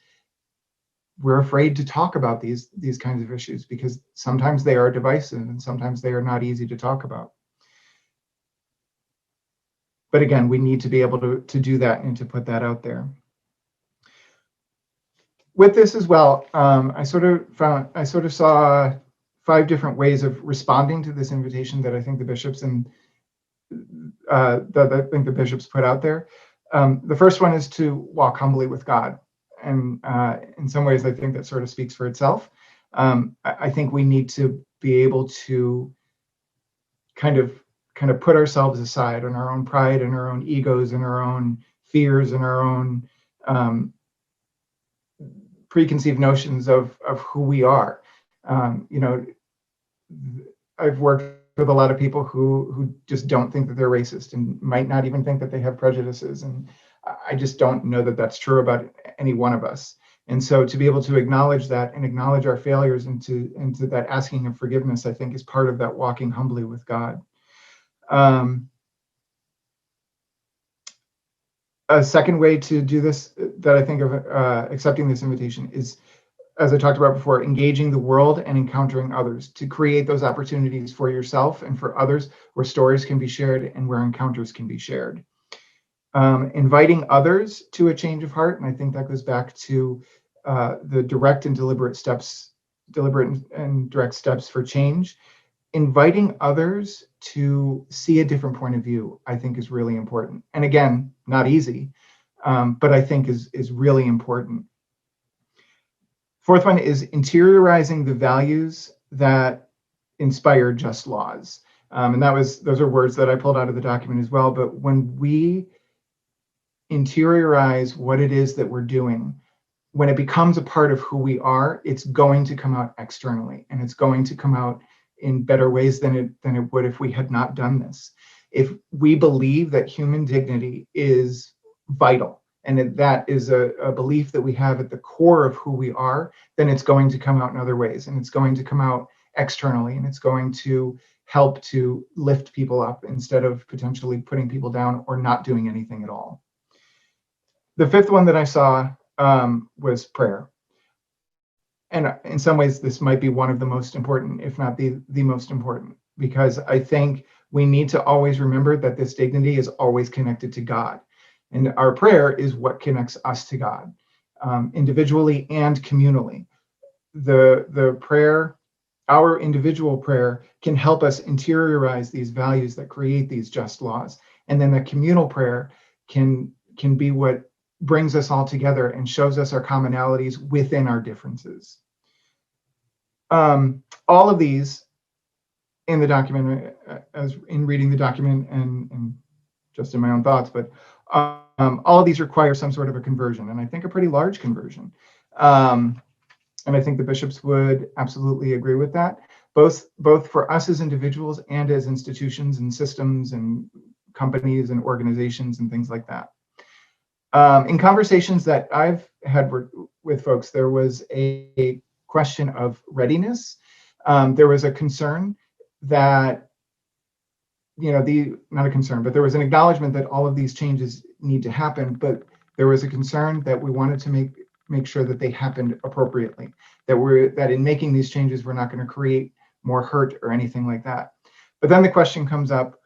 Speaker 4: we're afraid to talk about these kinds of issues, because sometimes they are divisive and sometimes they are not easy to talk about. But again, we need to be able to do that and to put that out there. with this as well, I sort of saw 5 different ways of responding to this invitation that I think the bishops put out there. The first one is to walk humbly with God, and in some ways, I think that sort of speaks for itself. I think we need to be able to kind of put ourselves aside, and our own pride and our own egos and our own fears and our own preconceived notions of who we are. I've worked with a lot of people who just don't think that they're racist and might not even think that they have prejudices. And I just don't know that that's true about any one of us. And so to be able to acknowledge that and acknowledge our failures into that asking of forgiveness, I think is part of that walking humbly with God. A second way to do this that I think of accepting this invitation is, as I talked about before, engaging the world and encountering others to create those opportunities for yourself and for others where stories can be shared and where encounters can be shared. Inviting others to a change of heart, and I think that goes back to the direct and deliberate and direct steps for change. Inviting others to see a different point of view, I think, is really important. And again, not easy, but I think is really important. Fourth one is interiorizing the values that inspire just laws. And those are words that I pulled out of the document as well. But when we interiorize what it is that we're doing, when it becomes a part of who we are, it's going to come out externally, and it's going to come out in better ways than it would if we had not done this. If we believe that human dignity is vital, and that is a belief that we have at the core of who we are, then it's going to come out in other ways, and it's going to come out externally, and it's going to help to lift people up instead of potentially putting people down or not doing anything at all. The fifth one that I saw was prayer. And in some ways, this might be one of the most important, if not the most important, because I think we need to always remember that this dignity is always connected to God. And our prayer is what connects us to God, individually and communally. The prayer, our individual prayer, can help us interiorize these values that create these just laws. And then the communal prayer can be what brings us all together and shows us our commonalities within our differences. All of these in the document, as in reading the document and just in my own thoughts, but all of these require some sort of a conversion, and I think a pretty large conversion. And I think the bishops would absolutely agree with that, both for us as individuals and as institutions and systems and companies and organizations and things like that. In conversations that I've had with folks, there was a question of readiness. There was a concern that, not a concern, but there was an acknowledgement that all of these changes need to happen, but there was a concern that we wanted to make sure that they happened appropriately, that in making these changes, we're not going to create more hurt or anything like that. But then the question comes up,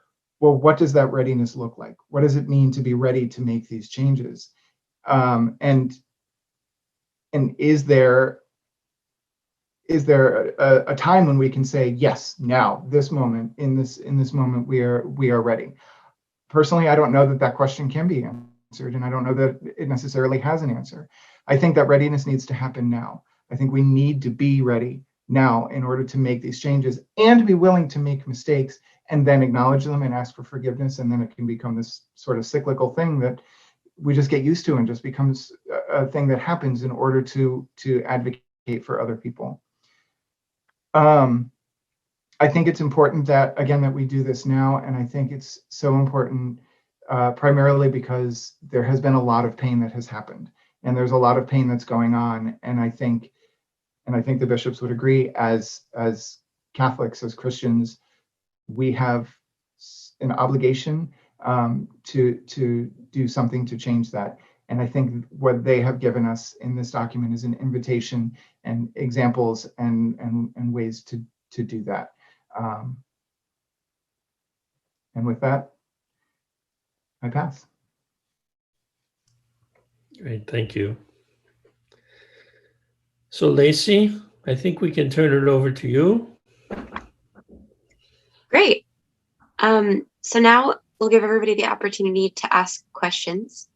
Speaker 4: well, what does that readiness look like? What does it mean to be ready to make these changes? And is there a time when we can say, yes, now, this moment, in this moment, we are ready? Personally, I don't know that question can be answered, and I don't know that it necessarily has an answer. I think that readiness needs to happen now. I think we need to be ready now in order to make these changes and be willing to make mistakes and then acknowledge them and ask for forgiveness. And then it can become this sort of cyclical thing that we just get used to and just becomes a thing that happens in order to advocate for other people. I think it's important that we do this now. And I think it's so important primarily because there has been a lot of pain that has happened, and there's a lot of pain that's going on. And I think the bishops would agree, as Catholics, as Christians, we have an obligation to do something to change that. And I think what they have given us in this document is an invitation and examples and ways to do that. And with that, I pass.
Speaker 1: Great, thank you. So Lacey, I think we can turn it over to you.
Speaker 5: Great. So now we'll give everybody the opportunity to ask questions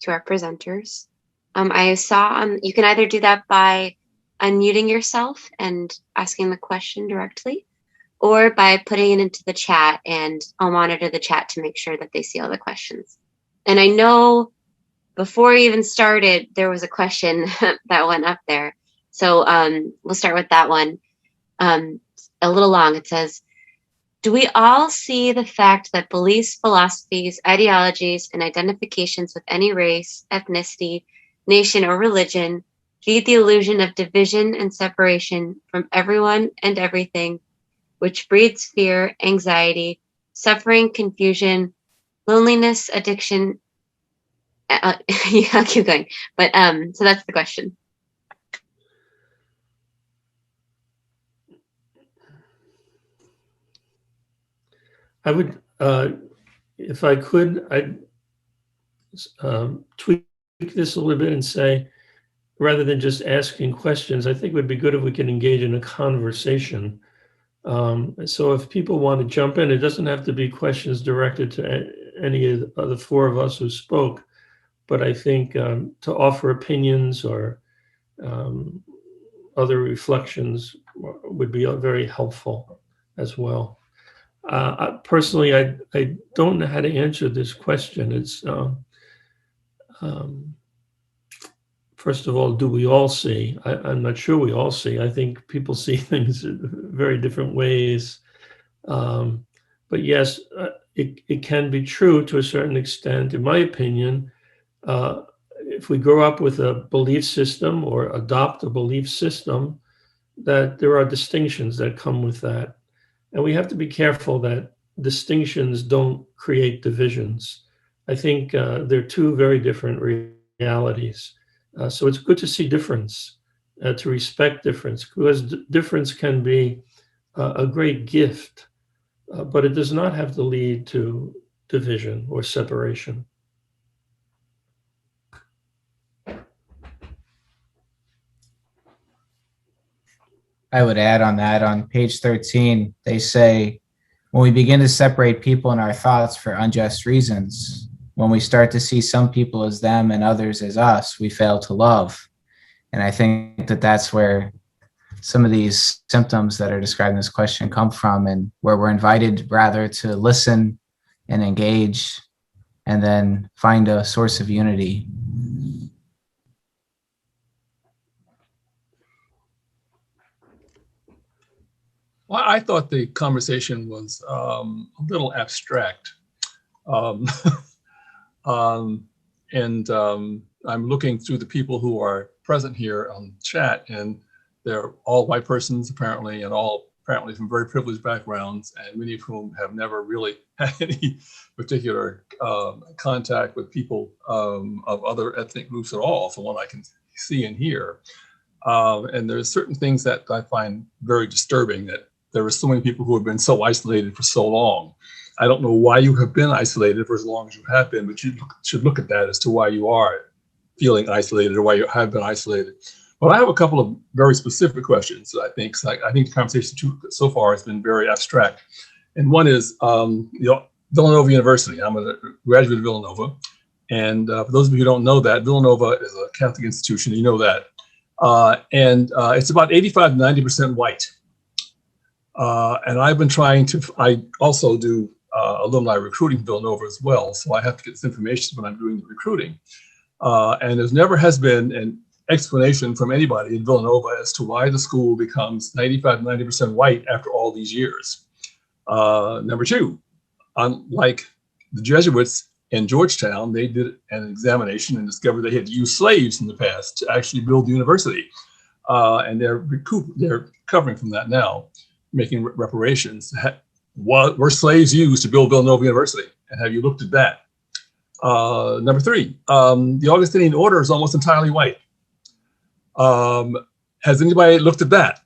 Speaker 5: to our presenters. I saw you can either do that by unmuting yourself and asking the question directly, or by putting it into the chat, and I'll monitor the chat to make sure that they see all the questions. And I know before we even started, there was a question that went up there. So we'll start with that one. A little long. It says, do we all see the fact that beliefs, philosophies, ideologies, and identifications with any race, ethnicity, nation, or religion feed the illusion of division and separation from everyone and everything, which breeds fear, anxiety, suffering, confusion, loneliness, addiction? Yeah, I'll keep going. But so that's the question.
Speaker 1: I would, if I could, I'd tweak this a little bit and say, rather than just asking questions, I think it would be good if we could engage in a conversation. So if people want to jump in, it doesn't have to be questions directed to any of the four of us who spoke, but I think to offer opinions or other reflections would be very helpful as well. Personally, I don't know how to answer this question. It's first of all, do we all see? I'm not sure we all see. I think people see things in very different ways. But yes, it can be true to a certain extent, in my opinion. If we grow up with a belief system or adopt a belief system, that there are distinctions that come with that. And we have to be careful that distinctions don't create divisions. I think they're two very different realities. So it's good to see difference, to respect difference, because difference can be a great gift, but it does not have to lead to division or separation.
Speaker 2: I would add on that, on page 13, they say, when we begin to separate people in our thoughts for unjust reasons, when we start to see some people as them and others as us, we fail to love. And I think that that's where some of these symptoms that are described in this question come from, and where we're invited rather to listen and engage and then find a source of unity.
Speaker 6: Well, I thought the conversation was a little abstract. I'm looking through the people who are present here on chat, and they're all white persons apparently, and all apparently from very privileged backgrounds, and many of whom have never really had any particular contact with people of other ethnic groups at all, from what I can see and hear. And there's certain things that I find very disturbing, that there are so many people who have been so isolated for so long. I don't know why you have been isolated for as long as you have been, but you should look at that as to why you are feeling isolated or why you have been isolated. But I have a couple of very specific questions that I think the conversation so far has been very abstract. And one is, Villanova University. I'm a graduate of Villanova. And for those of you who don't know that, Villanova is a Catholic institution, you know that. And it's about 85 to 90% white. And I've been I also do alumni recruiting for Villanova as well. So I have to get this information when I'm doing the recruiting. And there never has been an explanation from anybody in Villanova as to why the school becomes 95 to 90% white after all these years. Number two, unlike the Jesuits in Georgetown, they did an examination and discovered they had used slaves in the past to actually build the university. And they're recovering from that now, making reparations. What were slaves used to build Villanova University? And have you looked at that? Number three, the Augustinian order is almost entirely white. Has anybody looked at that?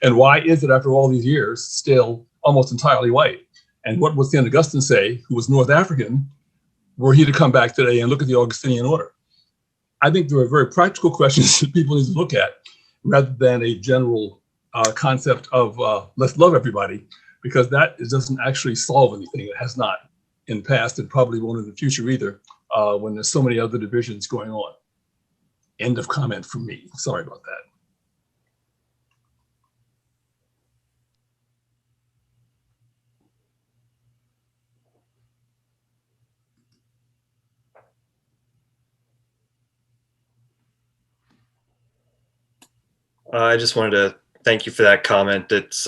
Speaker 6: And why is it after all these years still almost entirely white? And what would St. Augustine say, who was North African, were he to come back today and look at the Augustinian order? I think there are very practical questions that people need to look at. rather than a general concept of let's love everybody, because that doesn't actually solve anything. It has not in the past and probably won't in the future either, when there's so many other divisions going on. End of comment from me. Sorry about that.
Speaker 3: I just wanted to thank you for that comment. It's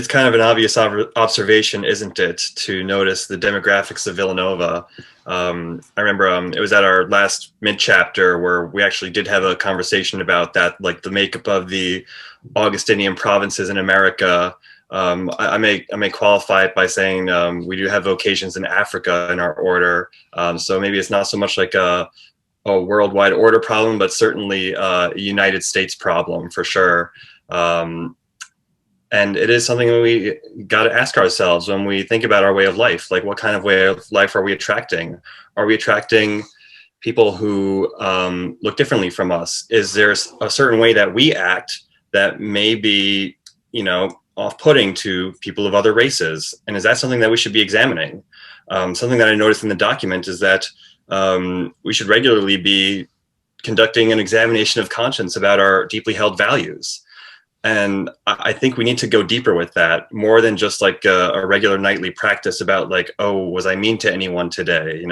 Speaker 3: kind of an obvious observation, isn't it, to notice the demographics of Villanova. I remember it was at our last mid-chapter where we actually did have a conversation about that, like the makeup of the Augustinian provinces in America. I may qualify it by saying we do have vocations in Africa in our order. So maybe it's not so much like a worldwide order problem, but certainly a United States problem for sure. And it is something that we got to ask ourselves when we think about our way of life. Like, what kind of way of life are we attracting? Are we attracting people who look differently from us? Is there a certain way that we act that may be, off-putting to people of other races? And is that something that we should be examining? Something that I noticed in the document is that we should regularly be conducting an examination of conscience about our deeply held values. And I think we need to go deeper with that, more than just like a regular nightly practice about like, oh, was I mean to anyone today?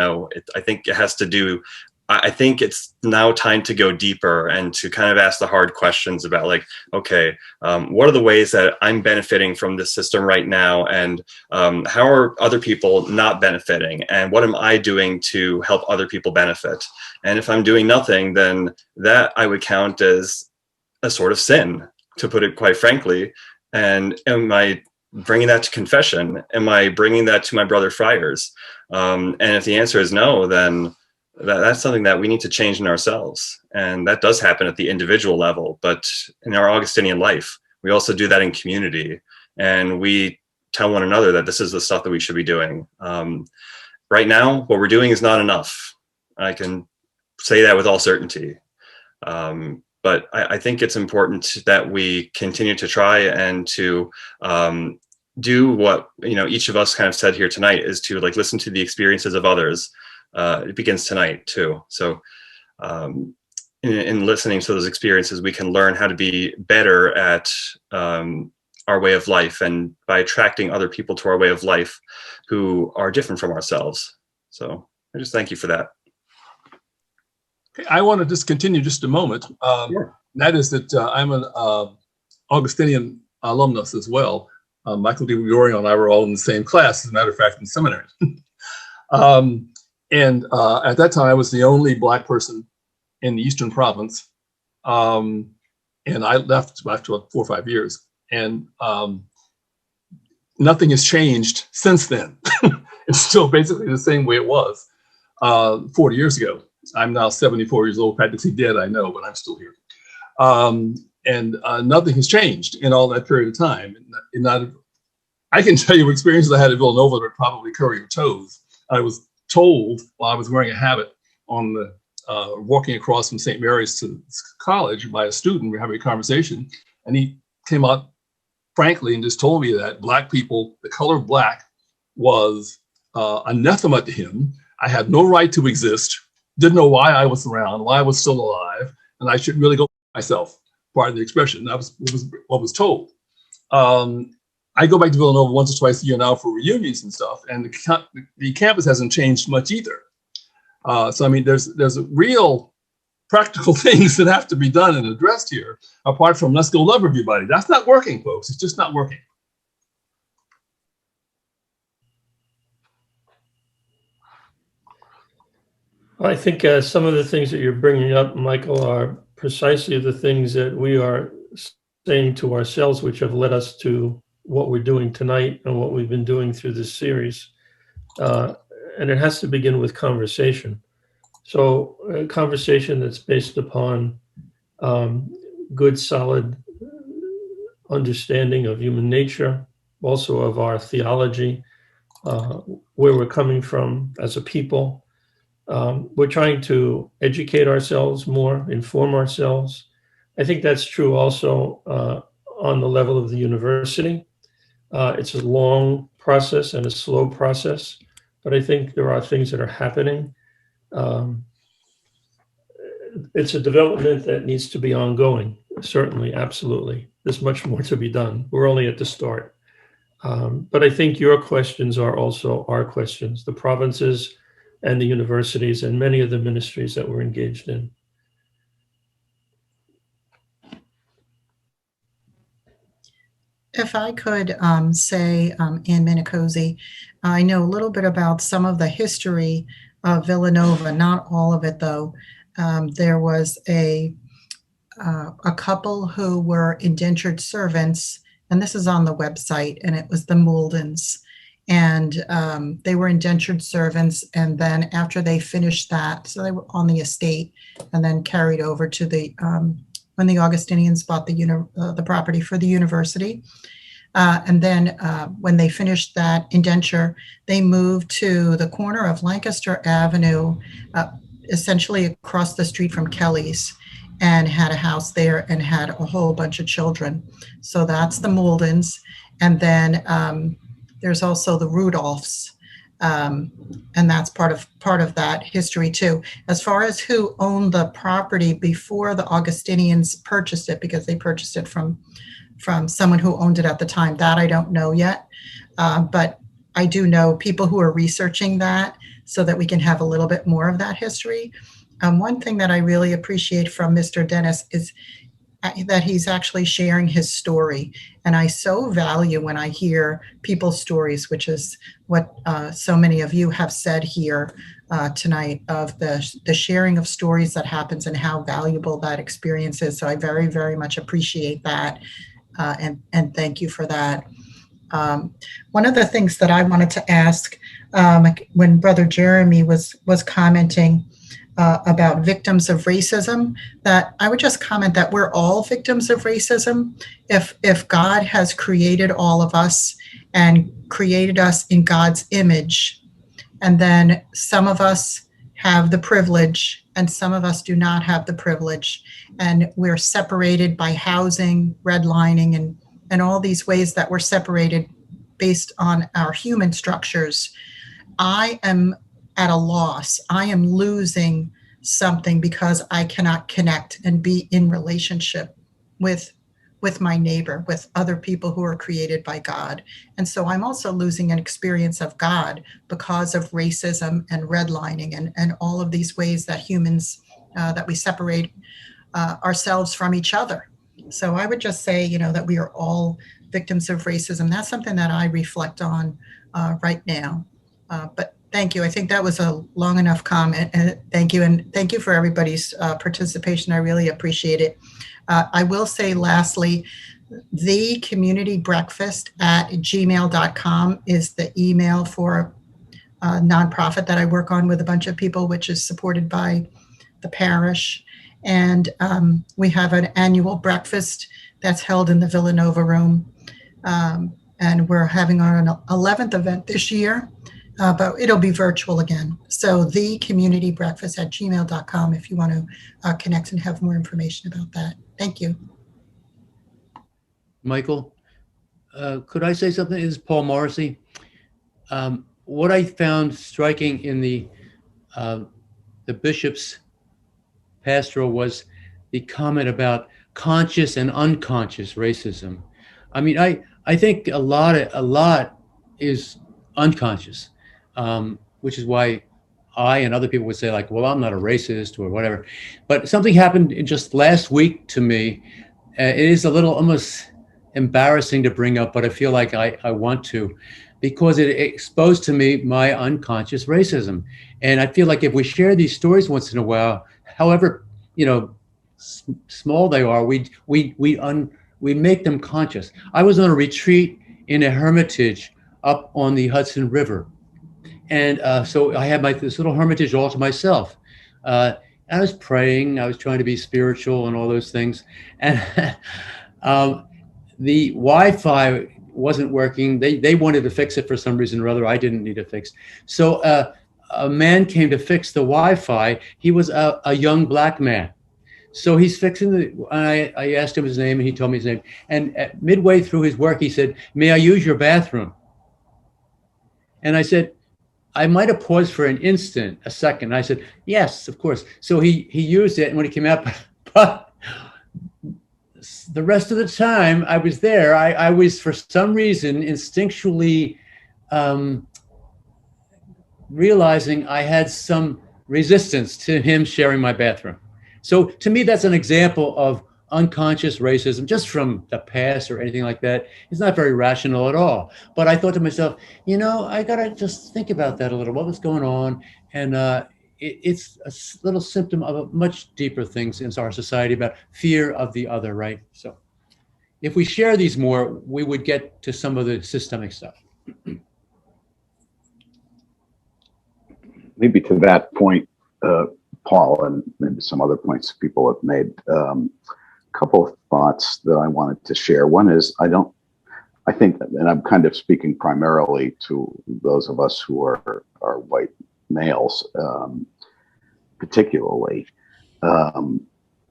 Speaker 3: I think it has to do, I think it's now time to go deeper and to kind of ask the hard questions about like, okay, what are the ways that I'm benefiting from this system right now? And how are other people not benefiting? And what am I doing to help other people benefit? And if I'm doing nothing, then that I would count as a sort of sin, to put it quite frankly. And am I bringing that to confession? Am I bringing that to my brother friars? And if the answer is no, then that's something that we need to change in ourselves. And that does happen at the individual level, but in our Augustinian life, we also do that in community. And we tell one another that this is the stuff that we should be doing. Right now, what we're doing is not enough. I can say that with all certainty. But I think it's important that we continue to try and to do what each of us kind of said here tonight, is to like listen to the experiences of others. It begins tonight too. So in listening to those experiences, we can learn how to be better at our way of life, and by attracting other people to our way of life who are different from ourselves. So I just thank you for that.
Speaker 6: Okay, I want to just continue just a moment.
Speaker 3: Sure.
Speaker 6: That is that I'm an Augustinian alumnus as well. Michael D. Gregorio and I were all in the same class, as a matter of fact, in seminary. And at that time, I was the only Black person in the Eastern Province. And I left after 4 or 5 years. And nothing has changed since then. It's still basically the same way it was 40 years ago. I'm now 74 years old, practically dead, I know, but I'm still here. And nothing has changed in all that period of time. I can tell you experiences I had at Villanova that would probably curry your toes. I was told while I was wearing a habit on the walking across from St. Mary's to college by a student. We were having a conversation, and he came out frankly and just told me that Black people, the color Black, was anathema to him. I had no right to exist. Didn't know why I was around, why I was still alive, and I should really go myself. Part of the expression. That was what was told. I go back to Villanova once or twice a year now for reunions and stuff, and the campus hasn't changed much either. So I mean, there's real practical things that have to be done and addressed here, apart from let's go love everybody. That's not working, folks. It's just not working.
Speaker 1: I think some of the things that you're bringing up, Michael, are precisely the things that we are saying to ourselves, which have led us to what we're doing tonight and what we've been doing through this series. And it has to begin with conversation. So a conversation that's based upon good, solid understanding of human nature, also of our theology, where we're coming from as a people. We're trying to educate ourselves more, inform ourselves, I think that's true also on the level of the university. It's a long process and a slow process, but I think there are things that are happening. It's a development that needs to be ongoing, certainly, absolutely. There's much more to be done. We're only at the start. But I think your questions are also our questions, the provinces and the universities and many of the ministries that we're engaged in.
Speaker 7: If I could say, Ann Minicozy, I know a little bit about some of the history of Villanova, not all of it though. There was a couple who were indentured servants, and this is on the website, and it was the Mouldens. And they were indentured servants, and then after they finished that, so they were on the estate, and then carried over to the when the Augustinians bought the property for the university. And then when they finished that indenture, they moved to the corner of Lancaster Avenue, essentially across the street from Kelly's, and had a house there and had a whole bunch of children. So that's the Mouldens. And then there's also the Rudolphs. And that's part of that history too. As far as who owned the property before the Augustinians purchased it, because they purchased it from someone who owned it at the time, that I don't know yet. But I do know people who are researching that so that we can have a little bit more of that history. One thing that I really appreciate from Mr. Dennis is that he's actually sharing his story. And I so value when I hear people's stories, which is what so many of you have said here tonight, of the sharing of stories that happens and how valuable that experience is. So I very, very much appreciate that. And thank you for that. One of the things that I wanted to ask when Brother Jeremy was commenting about victims of racism, that I would just comment that we're all victims of racism. If God has created all of us and created us in God's image, and then some of us have the privilege and some of us do not have the privilege, and we're separated by housing, redlining, and all these ways that we're separated based on our human structures, I am at a loss. I am losing something because I cannot connect and be in relationship with my neighbor, with other people who are created by God. And so I'm also losing an experience of God because of racism and redlining and all of these ways that humans, that we separate ourselves from each other. So I would just say, that we are all victims of racism. That's something that I reflect on right now. But thank you. I think that was a long enough comment. And thank you. And thank you for everybody's participation. I really appreciate it. I will say lastly, the community breakfast at gmail.com is the email for a nonprofit that I work on with a bunch of people, which is supported by the parish. And we have an annual breakfast that's held in the Villanova room. And we're having our 11th event this year. But it'll be virtual again. So the community breakfast at gmail.com if you want to connect and have more information about that. Thank you.
Speaker 8: Michael, could I say something? This is Paul Morrissey. What I found striking in the bishop's pastoral was the comment about conscious and unconscious racism. I mean, I think a lot is unconscious. Which is why I and other people would say, like, well, I'm not a racist or whatever. But something happened just last week to me. It is a little almost embarrassing to bring up, but I feel like I want to, because it exposed to me my unconscious racism. And I feel like if we share these stories once in a while, however, small they are, we make them conscious. I was on a retreat in a hermitage up on the Hudson River. And so I had this little hermitage all to myself. I was praying, I was trying to be spiritual and all those things. And the Wi-Fi wasn't working. They wanted to fix it for some reason or other. I didn't need it fixed. So a man came to fix the Wi-Fi. He was a young black man. So he's fixing I asked him his name and he told me his name. And midway through his work, he said, "May I use your bathroom?" And I said, I might have paused for an instant, a second. I said, "Yes, of course." So he used it, and when he came out, but the rest of the time I was there, I was, for some reason, instinctually realizing I had some resistance to him sharing my bathroom. So to me, that's an example of unconscious racism, just from the past or anything like that. It's not very rational at all. But I thought to myself, I gotta just think about that a little. What was going on? And it's a little symptom of a much deeper things in our society about fear of the other, right? So if we share these more, we would get to some of the systemic stuff.
Speaker 9: Maybe to that point, Paul, and maybe some other points people have made, a couple of thoughts that I wanted to share. One is, I think, and I'm kind of speaking primarily to those of us who are white males, particularly,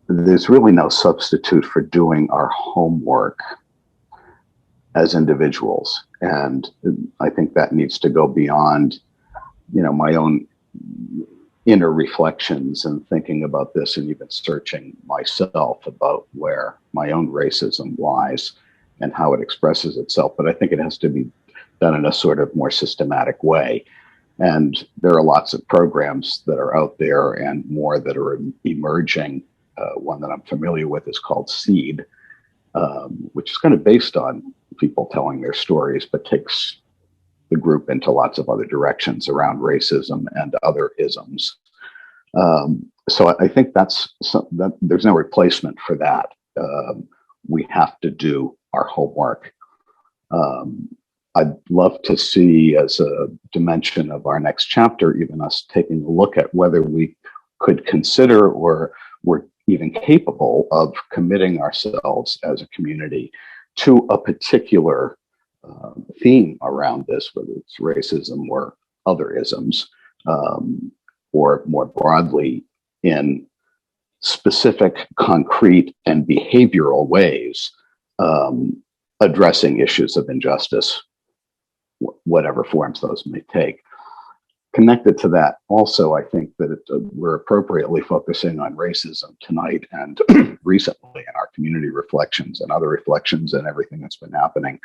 Speaker 9: there's really no substitute for doing our homework as individuals. And I think that needs to go beyond, my own inner reflections and thinking about this, and even searching myself about where my own racism lies and how it expresses itself. But I think it has to be done in a sort of more systematic way. And there are lots of programs that are out there and more that are emerging. One that I'm familiar with is called SEED, which is kind of based on people telling their stories, but takes the group into lots of other directions around racism and other isms. So I think that there's no replacement for that. We have to do our homework. I'd love to see, as a dimension of our next chapter, even us taking a look at whether we could consider or were even capable of committing ourselves as a community to a particular theme around this, whether it's racism or other isms, or more broadly in specific, concrete, and behavioral ways, addressing issues of injustice, whatever forms those may take. Connected to that, also, I think that we're appropriately focusing on racism tonight and recently in our community reflections and other reflections and everything that's been happening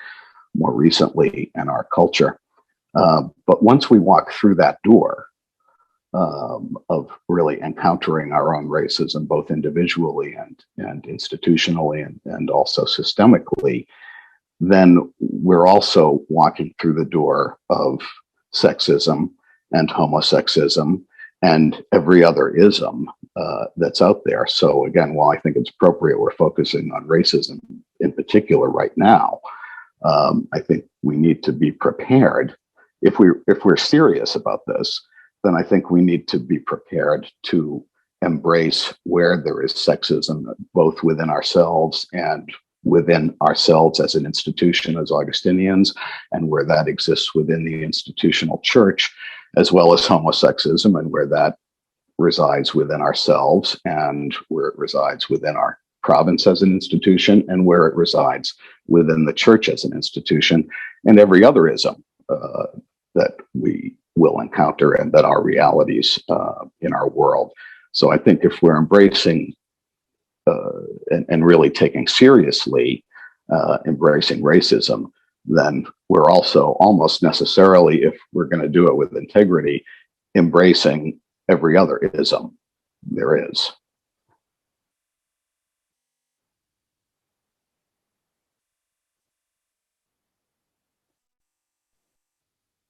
Speaker 9: more recently in our culture. But once we walk through that door of really encountering our own racism, both individually and institutionally and also systemically, then we're also walking through the door of sexism and homosexism and every other ism that's out there. So again, while I think it's appropriate we're focusing on racism in particular right now, I think we need to be prepared. If we're serious about this, then I think we need to be prepared to embrace where there is sexism, both within ourselves and within ourselves as an institution, as Augustinians, and where that exists within the institutional church, as well as homosexism, and where that resides within ourselves and where it resides within our province as an institution, and where it resides within the church as an institution, and every other ism that we will encounter and that are realities in our world. So I think if we're embracing and really taking seriously embracing racism, then we're also almost necessarily, if we're going to do it with integrity, embracing every other ism there is.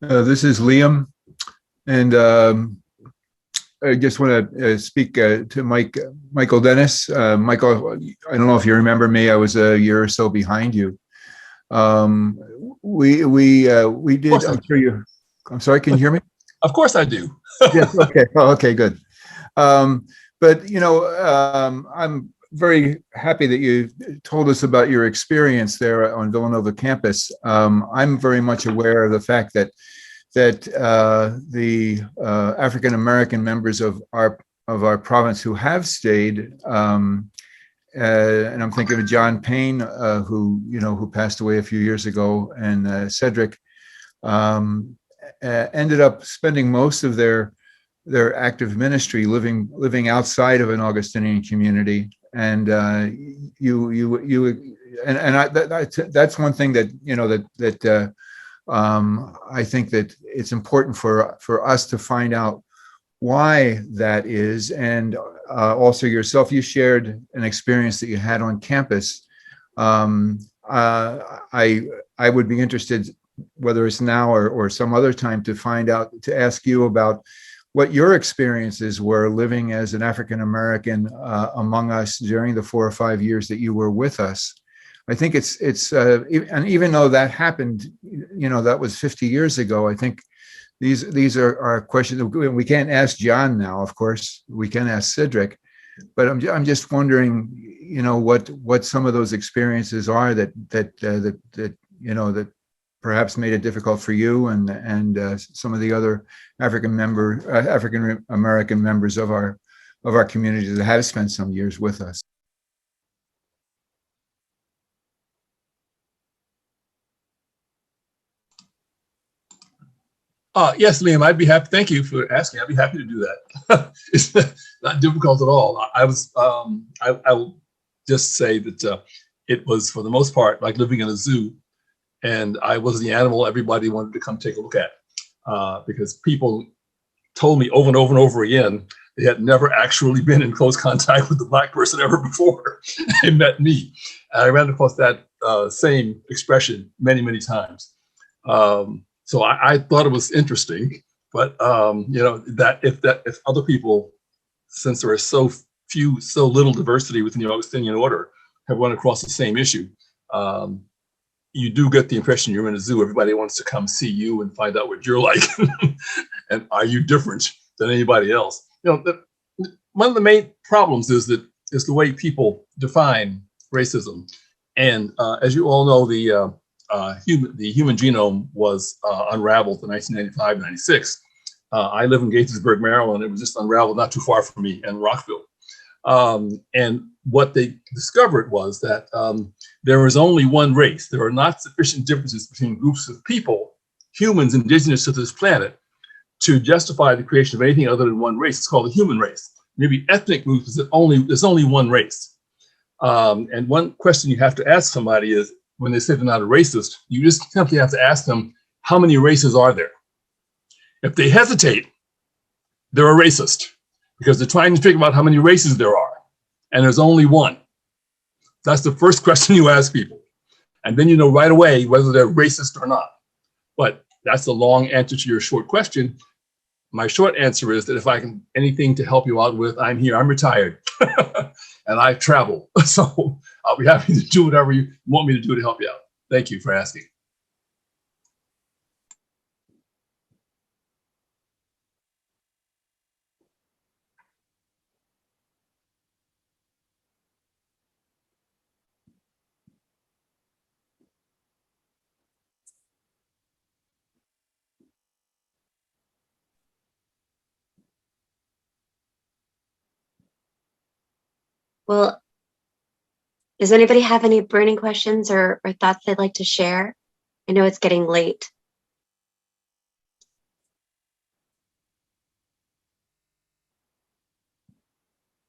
Speaker 10: This is Liam, and I just want to speak to Michael Dennis. Michael, I don't know if you remember me. I was a year or so behind you. We did. I'm sorry. Can you hear me?
Speaker 6: Of course I do.
Speaker 10: Yes. Okay. Oh, okay. Good. But I'm very happy that you told us about your experience there on Villanova campus. I'm very much aware of the fact that the African American members of our our province who have stayed. And I'm thinking of John Payne, who passed away a few years ago, and Cedric ended up spending most of their active ministry living outside of an Augustinian community. And that's one thing that I think that it's important for us to find out why that is. And also yourself, you shared an experience that you had on campus. I would be interested, whether it's now or some other time, to ask you about what your experiences were living as an African American among us during the 4 or 5 years that you were with us. I think it's and even though that happened, that was 50 years ago, I think these are questions we can't ask John now. Of course, we can ask Cedric, but I'm just wondering, what some of those experiences are that perhaps made it difficult for you and some of the other African American members of our community that have spent some years with us.
Speaker 6: Yes, Liam, I'd be happy. Thank you for asking. I'd be happy to do that. It's not difficult at all. I will just say that it was, for the most part, like living in a zoo, and I was the animal everybody wanted to come take a look at, because people told me over and over and over again they had never actually been in close contact with a Black person ever before they met me. And I ran across that same expression many, many times. So I thought it was interesting, but if other people, since there is so little diversity within the Augustinian order, have run across the same issue, you do get the impression you're in a zoo. Everybody wants to come see you and find out what you're like, and are you different than anybody else? One of the main problems is the way people define racism, and as you all know, the human genome was unraveled in 1995-96. I live in Gaithersburg, Maryland. It was just unraveled not too far from me in Rockville. And what they discovered was that there is only one race. There are not sufficient differences between groups of people, humans indigenous to this planet, to justify the creation of anything other than one race. It's called the human race. Maybe ethnic groups, there's only one race. And one question you have to ask somebody is, when they say they're not a racist, you just simply have to ask them, how many races are there? If they hesitate, they're a racist, because they're trying to figure out how many races there are, and there's only one. That's the first question you ask people. And then you know right away whether they're racist or not. But that's a long answer to your short question. My short answer is that if I can anything to help you out with, I'm here. I'm retired and I travel. So I'll be happy to do whatever you want me to do to help you out. Thank you for asking.
Speaker 5: Well, does anybody have any burning questions or thoughts they'd like to share? I know it's getting late.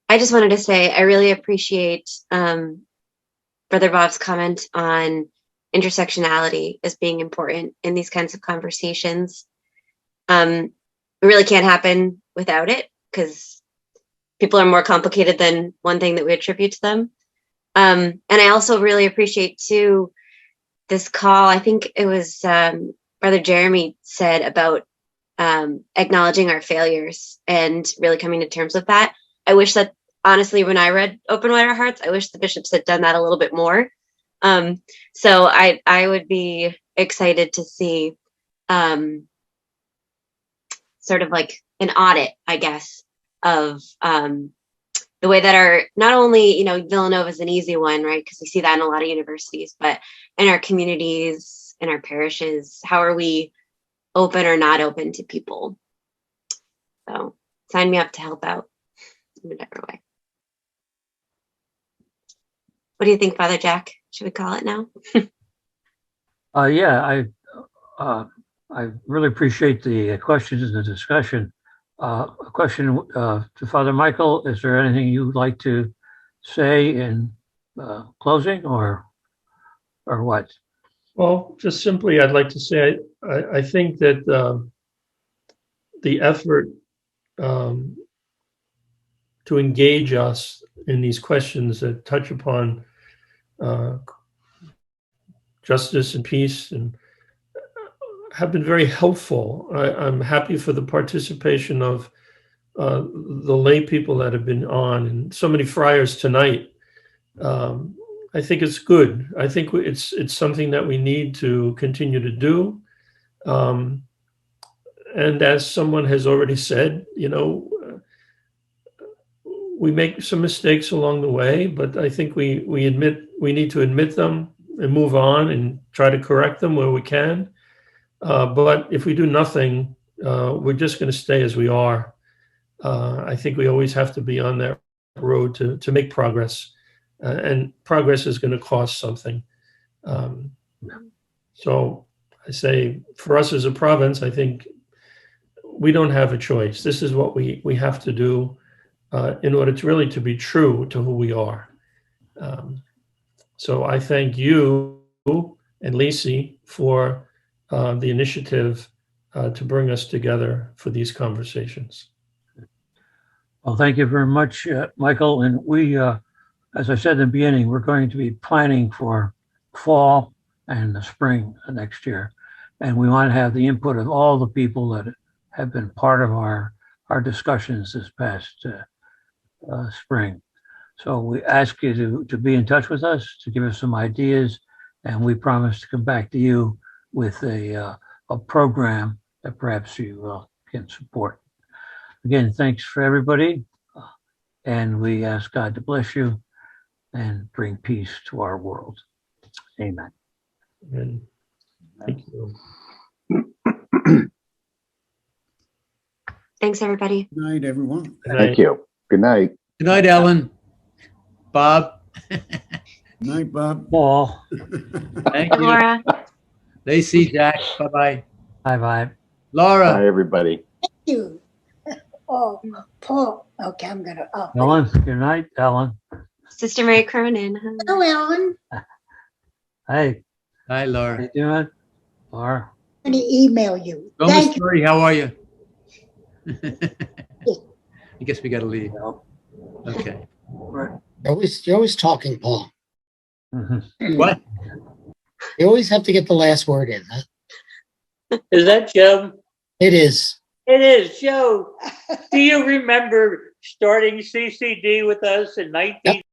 Speaker 5: I just wanted to say I really appreciate Brother Bob's comment on intersectionality as being important in these kinds of conversations. It really can't happen without it, because people are more complicated than one thing that we attribute to them. And I also really appreciate too this call. I think it was Brother Jeremy said about acknowledging our failures and really coming to terms with that. I wish that, honestly, when I read Open Wide Our Hearts, I wish the bishops had done that a little bit more. So I would be excited to see sort of like an audit, I guess, of the way that our, not only, Villanova is an easy one, right? Because we see that in a lot of universities, but in our communities, in our parishes, how are we open or not open to people? So sign me up to help out. in whatever way. What do you think, Father Jack? Should we call it now?
Speaker 11: Yeah, I really appreciate the questions and the discussion. A question to Father Michael: is there anything you'd like to say in closing, or what?
Speaker 1: Well, just simply, I'd like to say I think that the effort to engage us in these questions that touch upon justice and peace and have been very helpful. I'm happy for the participation of the lay people that have been on, and so many friars tonight. I think it's good. I think it's something that we need to continue to do. And as someone has already said, we make some mistakes along the way, but I think we need to admit them and move on and try to correct them where we can. But if we do nothing, we're just going to stay as we are. I think we always have to be on that road to make progress, and progress is going to cost something. So I say, for us as a province, I think we don't have a choice. This is what we have to do in order to really to be true to who we are. So I thank you and Lacey for the initiative to bring us together for these conversations.
Speaker 11: Well, thank you very much, Michael. And we, as I said in the beginning, we're going to be planning for fall and the spring next year. And we want to have the input of all the people that have been part of our discussions this past spring. So we ask you to be in touch with us, to give us some ideas, and we promise to come back to you with a program that perhaps you can support. Again, thanks for everybody, and we ask God to bless you and bring peace to our world. Amen.
Speaker 1: And thank you.
Speaker 5: Thanks, everybody.
Speaker 12: Good night, everyone.
Speaker 9: Thank you. Good night.
Speaker 8: Good night, Ellen. Bob.
Speaker 12: Good night, Bob.
Speaker 11: Paul.
Speaker 8: Thank you.
Speaker 5: Laura.
Speaker 8: Lacey, Jack. Bye-bye.
Speaker 11: Bye-bye.
Speaker 8: Laura.
Speaker 9: Bye, everybody.
Speaker 13: Thank you. Oh, Paul. Okay, I'm gonna. Oh,
Speaker 11: Ellen, good night, Ellen.
Speaker 5: Sister Mary Cronin.
Speaker 13: hello, Ellen.
Speaker 11: Hey,
Speaker 8: Hi,
Speaker 11: how
Speaker 8: Laura.
Speaker 11: you doing? Laura.
Speaker 13: I'm gonna email you.
Speaker 8: Thomas
Speaker 13: Thank you.
Speaker 8: Murray, how are you? I guess we got to leave. Okay.
Speaker 12: You're always talking, Paul.
Speaker 11: Mhm.
Speaker 8: What?
Speaker 12: You always have to get the last word in. Huh?
Speaker 14: Is that Joe?
Speaker 12: It is.
Speaker 14: It is, Joe. Do you remember starting CCD with us in 19?